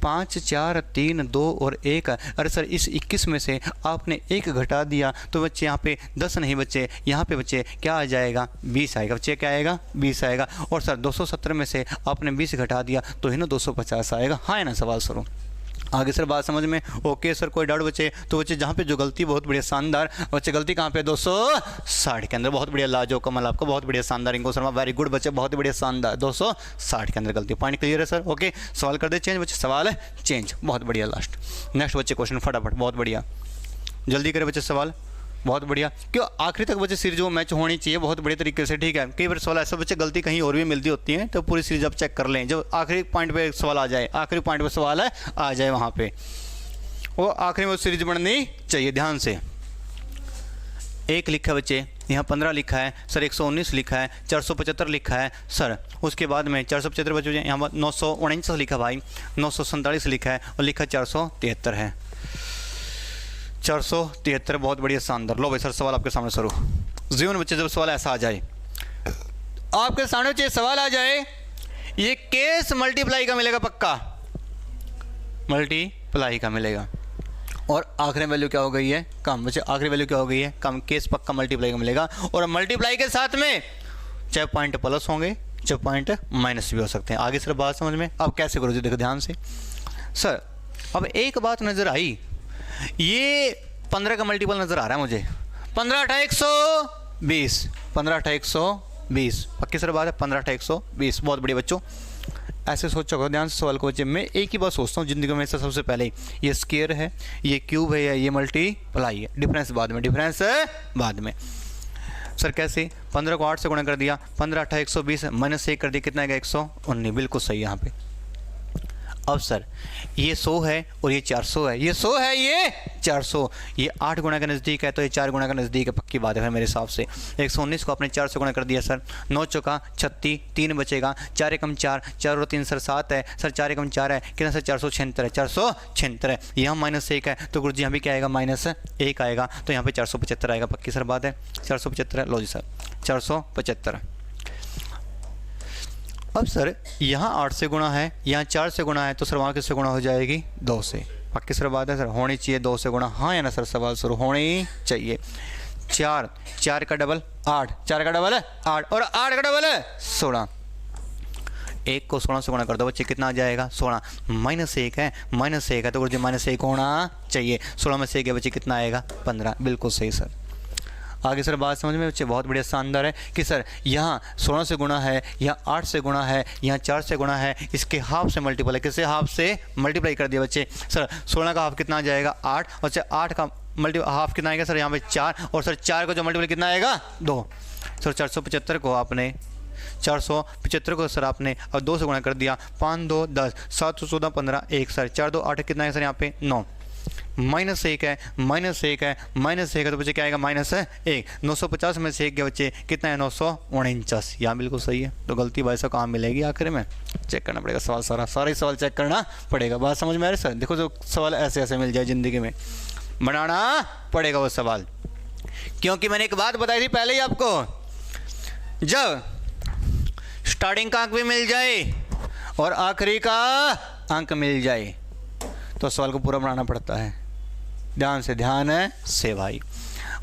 5 4 3 2 और 1। अरे सर इस 21 में से आपने 1 घटा दिया तो बच्चे यहाँ पे 10 नहीं बच्चे, यहाँ पे बच्चे क्या आ जाएगा 20 आएगा। बच्चे क्या आएगा 20 आएगा। और सर 270 में से आपने 20 घटा दिया तो ही ना 250 आएगा। हाँ है ना सवाल शुरू। आगे सर बात समझ में? ओके सर कोई डाउट बच्चे? तो बच्चे जहाँ पे जो गलती बहुत बढ़िया शानदार बच्चे, गलती कहाँ पे 260 के अंदर। बहुत बढ़िया लाजो कमल आपको, बहुत बढ़िया शानदार इनको शर्मा, वेरी गुड बच्चे, बहुत बढ़िया शानदार। 260 के अंदर गलती। पॉइंट क्लियर है सर? ओके सवाल कर दे चेंज बच्चे, सवाल है चेंज। बहुत बढ़िया। लास्ट नेक्स्ट बच्चे क्वेश्चन फटाफट, बहुत बढ़िया जल्दी करें बच्चे सवाल, बहुत बढ़िया। क्यों आखिरी तक बच्चे सीरीज वो मैच होनी चाहिए बहुत बढ़िया तरीके से, ठीक है। कई बार सवाल ऐसे बच्चे गलती कहीं और भी मिलती होती है, तो पूरी सीरीज आप चेक कर लें। जब आखिरी पॉइंट पे सवाल आ जाए, आखिरी पॉइंट पे सवाल है आ जाए, वहाँ पे वो आखिरी में वो सीरीज बननी चाहिए। ध्यान से 1 लिखा है बच्चे, यहाँ 15 लिखा है सर, 119 लिखा है, 475 लिखा है सर, उसके बाद में 475 बच्चे यहाँ पर 949 लिखा भाई, 947 लिखा है और लिखा 473 है। 473 बहुत बढ़िया शानदार। लो भाई सर सवाल आपके सामने शुरू। जीवन बच्चे जब सवाल ऐसा आ जाए आपके सामने बच्चे, सवाल आ जाए ये केस मल्टीप्लाई का मिलेगा, पक्का मल्टीप्लाई का मिलेगा। और आखिरी वैल्यू क्या हो गई है कम बच्चे, आखिरी वैल्यू क्या हो गई है कम। केस पक्का मल्टीप्लाई का मिलेगा। और मल्टीप्लाई के साथ में चाहे पॉइंट प्लस होंगे चाहे पॉइंट माइनस भी हो सकते हैं। आगे सर बात समझ में? अब कैसे करो जी, देखो ध्यान से सर। अब एक बात नजर आई, ये 15 का मल्टीपल नजर आ रहा है मुझे। 15 × 120, 15 × 120 पक्की सर बात है, 15 × 120। बहुत बढ़िया बच्चों, ऐसे सोचो ध्यान से सवाल को बच्चे। मैं एक ही बात सोचता हूँ जिंदगी में, सबसे पहले ये स्क्वायर है, ये क्यूब है, या ये मल्टीप्लाई है। डिफरेंस बाद में, डिफरेंस बाद में। सर कैसे? 15 को 8 से गुणा कर दिया, 15 × 120 -1 कर दिया, कितना आएगा 119। बिल्कुल सही यहाँ पे। अब सर ये 100 है और ये 400 है, ये 100 है ये 400, ये 8 गुना का नज़दीक है तो ये 4 गुना का नज़दीक है, पक्की बात है मेरे हिसाब से। 119 को आपने 4 से गुणा कर दिया सर, 9 चौका 36, 3 बचेगा, 4 एकम 4, 4 और 3 सर 7 है सर, 4 एकम 4 है, कितना सर 476 है, 476 है। यहाँ -1 है तो गुरुजी यहाँ भी क्या आएगा -1 आएगा, तो यहाँ पे 475 आएगा, पक्की सर बात है 475 है। लो जी सर 475। अब सर यहाँ 8 से गुणा है, यहाँ 4 से गुणा है, तो सर वहाँ किससे गुणा हो जाएगी 2 से, पक्की सर बात है सर। होनी चाहिए 2 से गुणा, हाँ या ना सर? सवाल शुरू होनी चाहिए। 4 का डबल 8, 4 का डबल 8 और 8 का डबल 16। 1 को 16 से गुणा कर दो बच्चे, कितना आ जाएगा 16। -1 है, -1 है तो गुरुजी -1 होना चाहिए। 16 में से 1 है बच्चे, कितना आएगा 15। बिल्कुल सही सर। आगे सर बात समझ में बच्चे? बहुत बढ़िया शानदार है कि सर यहाँ 16 से गुणा है, यहाँ 8 से गुणा है, यहाँ 4 से गुणा है, इसके हाफ से मल्टीपल है। किससे? हाफ से मल्टीप्लाई कर दिया बच्चे। सर 16 का हाफ कितना आ जाएगा 8, और 8 का हाफ कितना आएगा सर यहाँ पे 4, और सर 4 का जो मल्टीपल कितना आएगा 2। सर 475 को आपने 475 को सर आपने और 2 से गुणा कर दिया, 5 2 10, 7 14 15 1 सर, 4 2 8 कितना है सर यहाँ पे 9। -1 है, -1 है, -1 है तो बच्चे क्या आएगा -1। 950 में से 1 के बच्चे कितना है 949। यहाँ बिल्कुल सही है। तो गलती भाई साहब कहाँ मिलेगी आखिर में? चेक करना पड़ेगा सवाल, सारा ही सवाल चेक करना पड़ेगा। बात समझ में आ रही सर? देखो जो सवाल ऐसे ऐसे मिल जाए ज़िंदगी में, बनाना पड़ेगा वो सवाल। क्योंकि मैंने एक बात बताई थी पहले ही आपको, जब स्टार्टिंग का अंक भी मिल जाए और आखिरी का अंक मिल जाए तो सवाल को पूरा बनाना पड़ता है। ध्यान से भाई।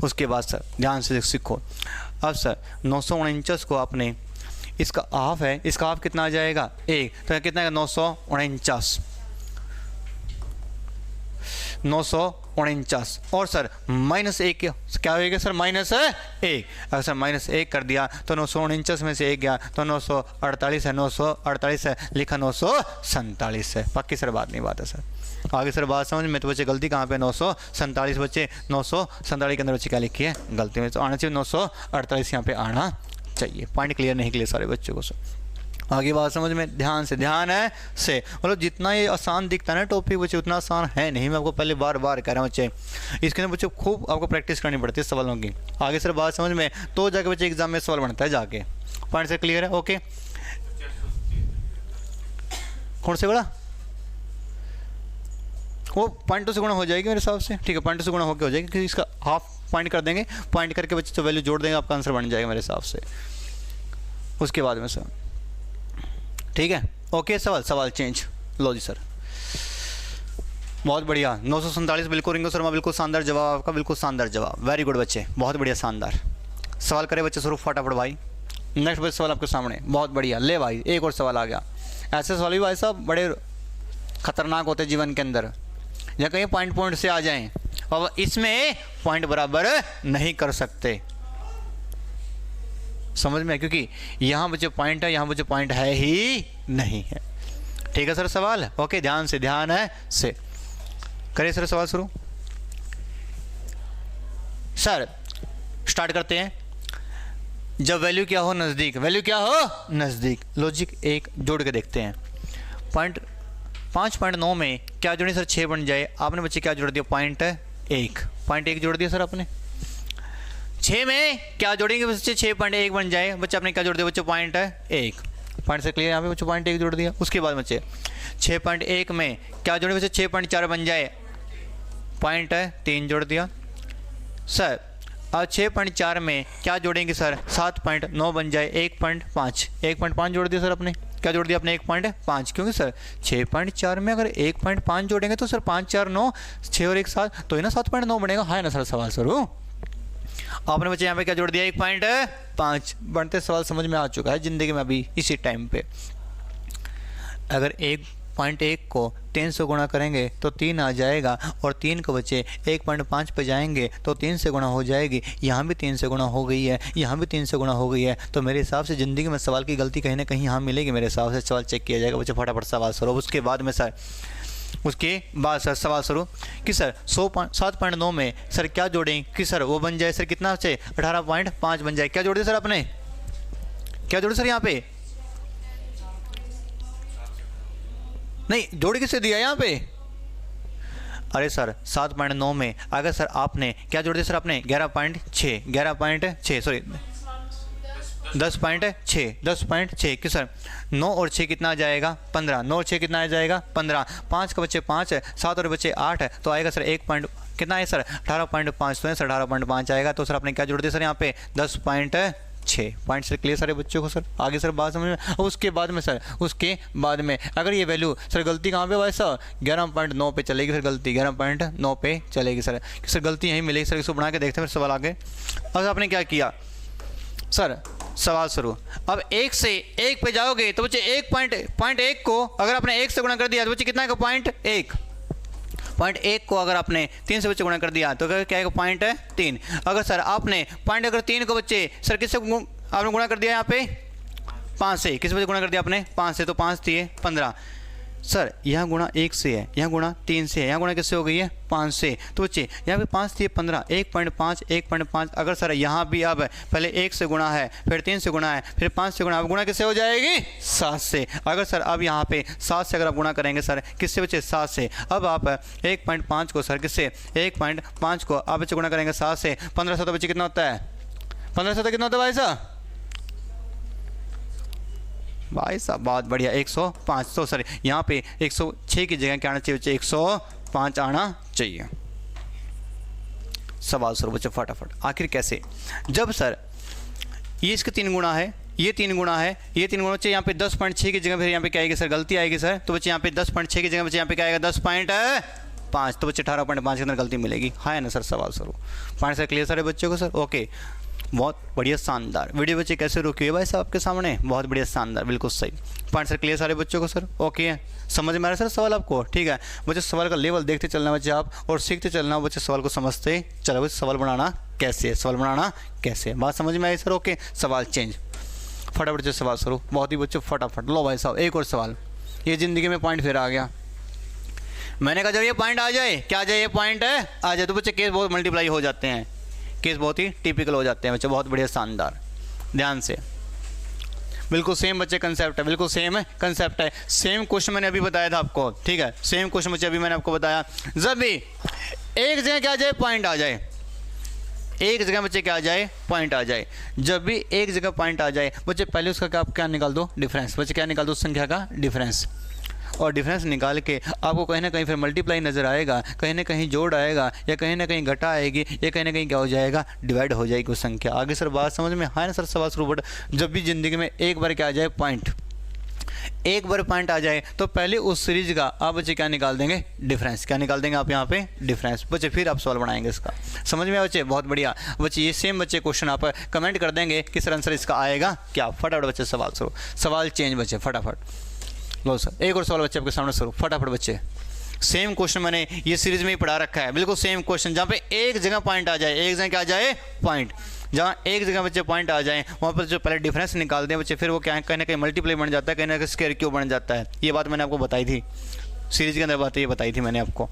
उसके बाद सर ध्यान से सीखो। अब सर 949 को आपने, इसका हाफ है, इसका हाफ कितना आ जाएगा 1, तो कितना है 949, 949 और सर -1 क्या होएगा सर -1। अगर सर -1 कर दिया तो 949 में से 1 गया तो 948 है, 948 है, लिखा 947 है, पक्की सर बात नहीं बात है सर। आगे सर बात समझ में? तो बच्चे गलती कहाँ पे 947 बच्चे, 947 के अंदर बच्चे क्या लिखी है गलती में, तो आना चाहिए 948 यहाँ पे आना चाहिए। पॉइंट क्लियर नहीं क्लियर सारे बच्चों को सर? आगे बात समझ में? ध्यान से मतलब जितना ये आसान दिखता है ना टॉपिक बच्चे, उतना आसान है नहीं। मैं आपको पहले बार बार कह रहा हूँ बच्चे, इसके अंदर बच्चे खूब आपको प्रैक्टिस करनी पड़ती है सवालों की। आगे सर बात समझ में? तो जाके बच्चे एग्जाम में सवाल बनता है जाके। पॉइंट से क्लियर है? ओके कौन से बड़ा वो पॉइंटों से गुणा हो जाएगी मेरे हिसाब से, ठीक है पॉइंटों से गुणा होकर हो जाएगी, क्योंकि इसका हाफ पॉइंट कर देंगे, पॉइंट करके बच्चे तो वैल्यू जोड़ देंगे, आपका आंसर बन जाएगा मेरे हिसाब से उसके बाद में सर, ठीक है। ओके सवाल चेंज। लो जी सर बहुत बढ़िया, 947 बिल्कुल रिंगो शर्मा, बिल्कुल शानदार जवाब आपका, बिल्कुल शानदार जवाब, वेरी गुड बच्चे, बहुत बढ़िया शानदार। सवाल करें बच्चे स्वरूप फटाफट भाई। नेक्स्ट बच्चे सवाल आपके सामने, बहुत बढ़िया, ले भाई एक और सवाल आ गया। ऐसे सवाल भी भाई साहब बड़े खतरनाक होते हैं जीवन के अंदर, या कहीं पॉइंट से आ जाएं और इसमें पॉइंट बराबर नहीं कर सकते, समझ में, क्योंकि यहाँ बच्चे पॉइंट है, यहाँ बच्चे पॉइंट है ही नहीं है। ठीक है सर सवाल, ओके, ध्यान से, ध्यान है से करिए सर सवाल शुरू। सर स्टार्ट करते हैं। जब वैल्यू क्या हो नज़दीक, वैल्यू क्या हो नज़दीक, लॉजिक एक जोड़ के देखते हैं। 5.9 में क्या जोड़ें सर, 6 बन जाए। आपने बच्चे क्या जोड़ दिया, पॉइंट एक जोड़ दिया सर आपने। 6 में क्या जोड़ेंगे बच्चे, 6.1 बन जाए। बच्चे आपने क्या जोड़ दिया बच्चे, पॉइंट से क्लियर, यहाँ पे बच्चे पॉइंट 1 जोड़ दिया। उसके बाद बच्चे 6.1 में क्या जोड़े बच्चे, 6.4 बन जाए, पॉइंट 3 जोड़ दिया सर। और 6.4 में क्या जोड़ेंगे सर, 7.9 बन जाए, 1.5 जोड़ दिया सर आपने। क्या जोड़ दिया आपने, 1.5, क्योंकि सर 6.4 में अगर 1.5 जोड़ेंगे तो सर 5 4 9, 6 और 1 7, तो ही ना 7.9 बनेगा, है ना सर सवाल शुरू। आपने बच्चे यहाँ पे क्या जोड़ दिया, 1.5 बनते सवाल समझ में आ चुका है जिंदगी में अभी इसी टाइम पे। अगर 1.1 को 3 से गुणा करेंगे तो 3 आ जाएगा, और 3 को बच्चे 1.5 पे जाएंगे तो 3 से गुणा हो जाएगी। यहाँ भी 3 से गुणा हो गई है, यहाँ भी 3 से गुणा हो गई है, तो मेरे हिसाब से ज़िंदगी में सवाल की गलती कहीं ना कहीं यहाँ मिलेगी। मेरे हिसाब से सवाल चेक किया जाएगा बच्चे, फटाफट सवाल शुरू। उसके बाद में सर सवाल शुरू कि सर 7.9 में सर क्या जोड़ें कि सर वो बन जाए सर कितना से 18.5 बन जाए। क्या जोड़ दिया सर आपने, क्या जोड़े सर यहाँ पे, नहीं जोड़ किससे दिया यहाँ पे, अरे सर 7.9 में अगर सर आपने क्या जोड़ दिया सर आपने, 11.6 सॉरी 10.6 कि सर 9 और 6 कितना आ जाएगा, 15, 9 और 6 कितना आ जाएगा, 15, 5 का बच्चे 5 है, 7 और बच्चे 8 है, तो आएगा सर 1 पॉइंट कितना है सर 18.5, तो सर 18.5 आएगा। तो सर आपने क्या जोड़ दिया सर यहाँ पे 10.6 पॉइंट सर क्लियर सारे बच्चों को सर, आगे सर बात समझ में। और उसके बाद में अगर ये वैल्यू सर गलती कहाँ पे भाई सर 11.9 पे चलेगी सर, गलती 11.9 पे चलेगी सर, सर यहीं मिलेगी सर। इसको बना के देखते हैं फिर सवाल आगे। अब आपने क्या किया सर, सवाल शुरू। अब 1 से 1 पे जाओगे तो बच्चे 1.1 को अगर आपने 1 से गुणा कर दिया तो बच्चे कितना है, 0.1 को अगर आपने 3 से बच्चे गुणा कर दिया तो क्या है, 0.3। अगर सर आपने अगर 3 को बच्चे सर किससे आपने गुणा कर दिया, यहाँ पे 5 से, किस बच्चे गुणा कर दिया आपने 5 से, तो 5 दिए 15 सर, यहाँ गुणा 1 से है, यहाँ गुणा 3 से है, यहाँ गुणा किससे हो गई है 5 से, तो बच्चे यहाँ पे 5 दिए 15, 1.5 अगर सर यहाँ भी अब पहले 1 से गुणा है, फिर 3 से गुणा है, फिर 5 से गुणा, अब गुणा किससे हो जाएगी 7 से। अगर सर अब यहाँ पे 7 से अगर आप गुणा करेंगे सर किससे बच्चे 7 से, अब आप 1.5 को सर किससे 1.5 को आप बच्चे गुणा करेंगे 7 से, 15 से, तो बच्चे कितना होता है 15 से, तो कितना होता है भाई साहब बहुत बढ़िया 105। तो सर यहाँ पे 106 की जगह क्या आना चाहिए बच्चे, 105 आना चाहिए। सवाल सर बच्चे फटाफट, आखिर कैसे, जब सर ये इसके 3 गुणा है, ये 3 गुणा है, ये 3 गुणा बच्चे यहाँ पे 10.6 की जगह फिर यहाँ पे क्या आएगी सर, गलती आएगी सर, तो बच्चे यहाँ पे 10.6 की जगह बच्चे यहाँ पे क्या आएगा 10.5, तो बच्चे 18.5 के अंदर गलती मिलेगी, है ना सर सवाल शुरू। पॉइंट सर क्लियर सारे बच्चों को सर, ओके बहुत बढ़िया शानदार। वीडियो बच्चे कैसे रुकी है भाई साहब आपके सामने, बहुत बढ़िया शानदार, बिल्कुल सही। पॉइंट सर क्लियर सारे बच्चों को सर, ओके है, समझ में आ रहा है सर सवाल आपको, ठीक है बच्चे। सवाल का लेवल देखते चलना बच्चे आप, और सीखते चलना बच्चे, सवाल को समझते चलो बच्चे, सवाल बनाना कैसे है, बात समझ में आई सर, ओके। सवाल चेंज, फटाफट बच्चे सवाल शुरू, बहुत ही बच्चे फटाफट। लो भाई साहब एक और सवाल, ये ज़िंदगी में पॉइंट फिर आ गया। मैंने कहा जब ये पॉइंट आ जाए, क्या आ जाए, ये पॉइंट आ जाए तो बच्चे केस बहुत मल्टीप्लाई हो जाते हैं, केस बहुत ही टिपिकल हो जाते हैं बच्चे, बहुत बढ़िया शानदार, ध्यान से। बिल्कुल सेम बच्चे कंसेप्ट है, बिल्कुल सेम कंसेप्ट है, सेम क्वेश्चन मैंने अभी बताया था आपको, ठीक है सेम क्वेश्चन बच्चे अभी मैंने आपको बताया। जब भी एक जगह क्या आ जाए, पॉइंट आ जाए, एक जगह बच्चे क्या आ जाए, पॉइंट आ जाए। जब भी एक जगह पॉइंट आ जाए बच्चे पहले उसका क्या निकाल दो, डिफरेंस। बच्चे क्या निकाल दो, उस संख्या का डिफरेंस, और डिफरेंस निकाल के आपको कहीं ना कहीं फिर मल्टीप्लाई नज़र आएगा, कहीं ना कहीं जोड़ आएगा, या कहीं ना कहीं घटा आएगी, या कहीं ना कहीं क्या हो जाएगा, डिवाइड हो जाएगी उस संख्या। आगे सर बात समझ में है ना सर सवाल शुरू। बट जब भी ज़िंदगी में एक बार क्या आ जाए, पॉइंट, एक बार पॉइंट आ जाए तो पहले उस सीरीज का आप बच्चे क्या निकाल देंगे, डिफरेंस। क्या निकाल देंगे आप यहाँ पे, डिफरेंस। बच्चे फिर आप सवाल बनाएंगे इसका। समझ में आया बच्चे, बहुत बढ़िया बच्चे। ये सेम बच्चे क्वेश्चन आप कमेंट कर देंगे कि सर आंसर इसका आएगा क्या। फटाफट बच्चे सवाल शुरू, सवाल चेंज बच्चे फटाफट। लो सर एक और सवाल बच्चे आपके सामने शुरू, फटाफट बच्चे। सेम क्वेश्चन मैंने ये सीरीज में ही पढ़ा रखा है, बिल्कुल सेम क्वेश्चन, जहाँ पे एक जगह पॉइंट आ जाए, एक जगह क्या आ जाए, पॉइंट। जहाँ एक जगह बच्चे पॉइंट आ जाएं वहाँ पर जो पहले डिफरेंस निकाल दें बच्चे, फिर वो क्या है, कहीं ना कहीं मल्टीप्लाई बन जाता है, कहीं ना कहीं स्क्वायर क्यूब बन जाता है। ये बात मैंने आपको बताई थी सीरीज के अंदर, बात ये बताई थी मैंने आपको।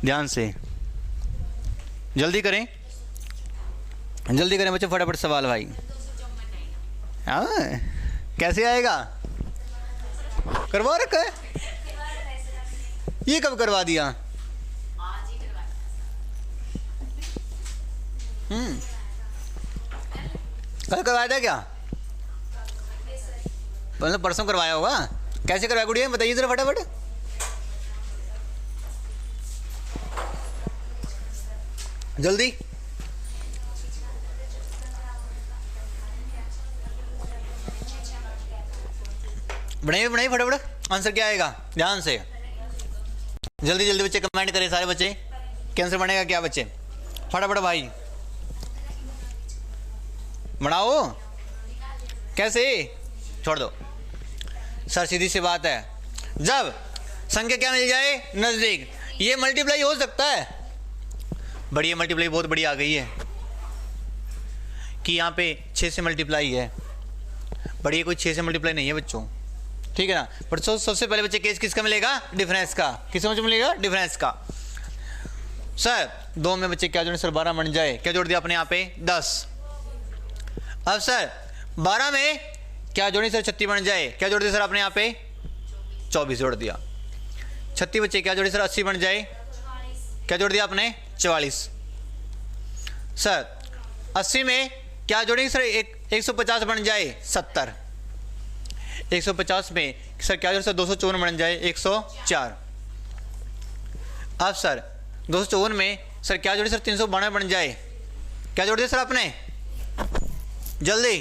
ध्यान से जल्दी करें, जल्दी करें बच्चे, फटाफट सवाल भाई। हाँ कैसे आएगा, करवा रखा है, ये कब करवा दिया? कल करवाया था क्या? मतलब परसों करवाया होगा। कैसे करवाया गुड़िया, बताइए जरा फटाफट। जल्दी बनाइए बनाइए फटाफट, आंसर क्या आएगा, ध्यान से जल्दी जल्दी बच्चे कमेंट करें सारे बच्चे, कैंसर बनेगा क्या बच्चे, फटाफट भाई बनाओ। कैसे, छोड़ दो सर, सीधी सी बात है, जब संख्या क्या मिल जाए, नजदीक, ये मल्टीप्लाई हो सकता है। बढ़िया मल्टीप्लाई बहुत बड़ी आ गई है कि यहाँ पे 6 से मल्टीप्लाई है, बढ़िया कोई 6 से मल्टीप्लाई नहीं है बच्चों, ठीक है ना। पर सबसे पहले बच्चे केस किसका मिलेगा, डिफरेंस का। किस समझ मिलेगा, डिफरेंस का। सर 2 में बच्चे क्या जोड़े सर, 12 बन जाए, क्या जोड़ दिया आपने यहाँ पे, 10। अब सर 12 में क्या जोड़ी सर, 36 बन जाए, क्या जोड़ दिया सर आपने यहाँ पे, 24 जोड़ दिया। 36 बच्चे क्या जोड़ी सर, 80 बन जाए, क्या जोड़ दिया आपने, 44। सर 80 में क्या जोड़ी सर, 150 बन जाए, 70। 150 में सर क्या जोड़ी सर, 254 बन जाए, 104। अब सर 254 में सर क्या जोड़ी सर, 392 बन जाए, क्या जोड़ दिया सर आपने, जल्दी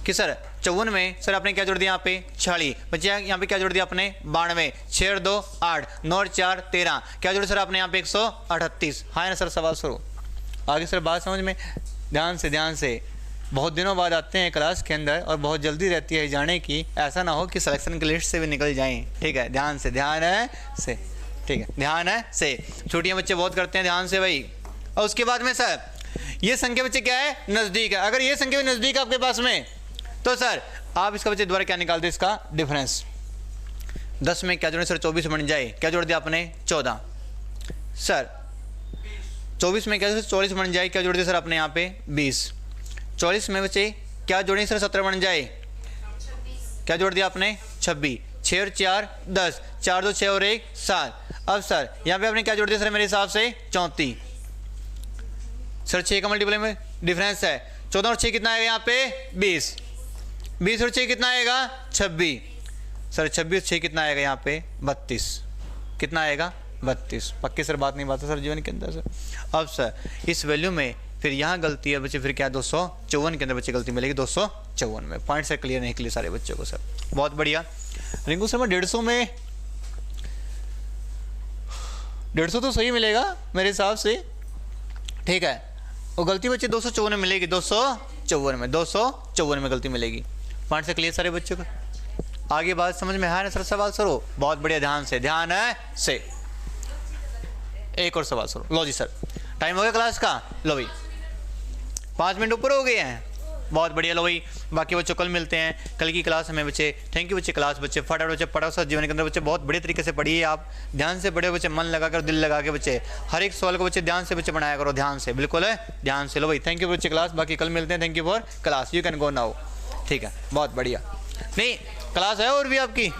कि सर 54 में सर आपने क्या जोड़ दिया यहाँ पे, 46 बच्चे, यहाँ पे क्या जोड़ दिया आपने, 92, 6 और 2 8, 9 और 4 13, क्या जोड़े सर आपने यहाँ पे, 138। हाँ ना सर, सवाल शुरू। आगे सर बात समझ में, ध्यान से बहुत दिनों बाद आते हैं क्लास के अंदर और बहुत जल्दी रहती है जाने की, ऐसा ना हो कि सिलेक्शन की लिस्ट से भी निकल जाएं, ठीक है। ध्यान से ठीक है, ध्यान से। छुट्टियाँ बच्चे बहुत करते हैं, ध्यान से भाई। और उसके बाद में सर ये संख्या बच्चे क्या है, नज़दीक है। अगर ये संख्या भी नज़दीक है आपके पास में तो सर आप इसका बच्चे द्वारा क्या निकालते हैं, इसका डिफरेंस। 10 में क्या जोड़े सर, 24 बन जाए, क्या जोड़ दिया आपने, 14। सर 24 में क्या जोड़े, 44 बन जाए, क्या जोड़ दिया सर आपने यहाँ पे, 20। 44 में बच्चे क्या जोड़े सर, 17 बन जाए, क्या जोड़ दिया आपने, 26। 6 और 4 10, 4 2 6 और 1 7। अब सर यहाँ पे आपने क्या जोड़ दिया सर, मेरे हिसाब से 34। सर 6 का मल्टीप्लाई में डिफरेंस है, 14 और 6 कितना आएगा यहाँ पे, 20। 20 और 6 कितना आएगा, 26। सर 26 और 6 कितना आएगा यहाँ पे, 32। कितना आएगा, 32। पक्की सर बात नहीं बात है सर जीवन के अंदर सर। अब सर इस वैल्यू में फिर यहाँ गलती है बच्चे, फिर क्या 254 के अंदर बच्चे गलती मिलेगी, 254 में। पॉइंट से क्लियर नहीं, क्लियर सारे बच्चों को सर, बहुत बढ़िया। रिंकू सर मैं 150 में 150 तो सही मिलेगा मेरे हिसाब से, ठीक है। और गलती बच्चे 254 में मिलेगी, 254 में गलती मिलेगी। पॉइंट से क्लियर सारे बच्चों को, आगे बात समझ में है ना सर, सवाल शुरू, बहुत बढ़िया, ध्यान से। एक और सवाल शुरू, लो जी सर, टाइम हो गया क्लास का, लो भाई 5 मिनट ऊपर हो गए हैं, बहुत बढ़िया। लो भाई बाकी बच्चों कल मिलते हैं, कल की क्लास में बच्चे। थैंक यू बच्चे, क्लास बच्चे फटाफट बच्चे पढ़ो सर, जीवन के अंदर बच्चे बहुत बढ़िया तरीके से पढ़िए आप, ध्यान से पढ़े बच्चे, मन लगा कर, दिल लगा के बच्चे, हर एक सवाल को बच्चे ध्यान से बच्चे बनाया करो, ध्यान से, बिल्कुल है, ध्यान से। लो भाई थैंक यू बच्चे, क्लास बाकी कल मिलते हैं। Thank you for class, you can go now, ठीक है, बहुत बढ़िया। नहीं क्लास है और भी आपकी।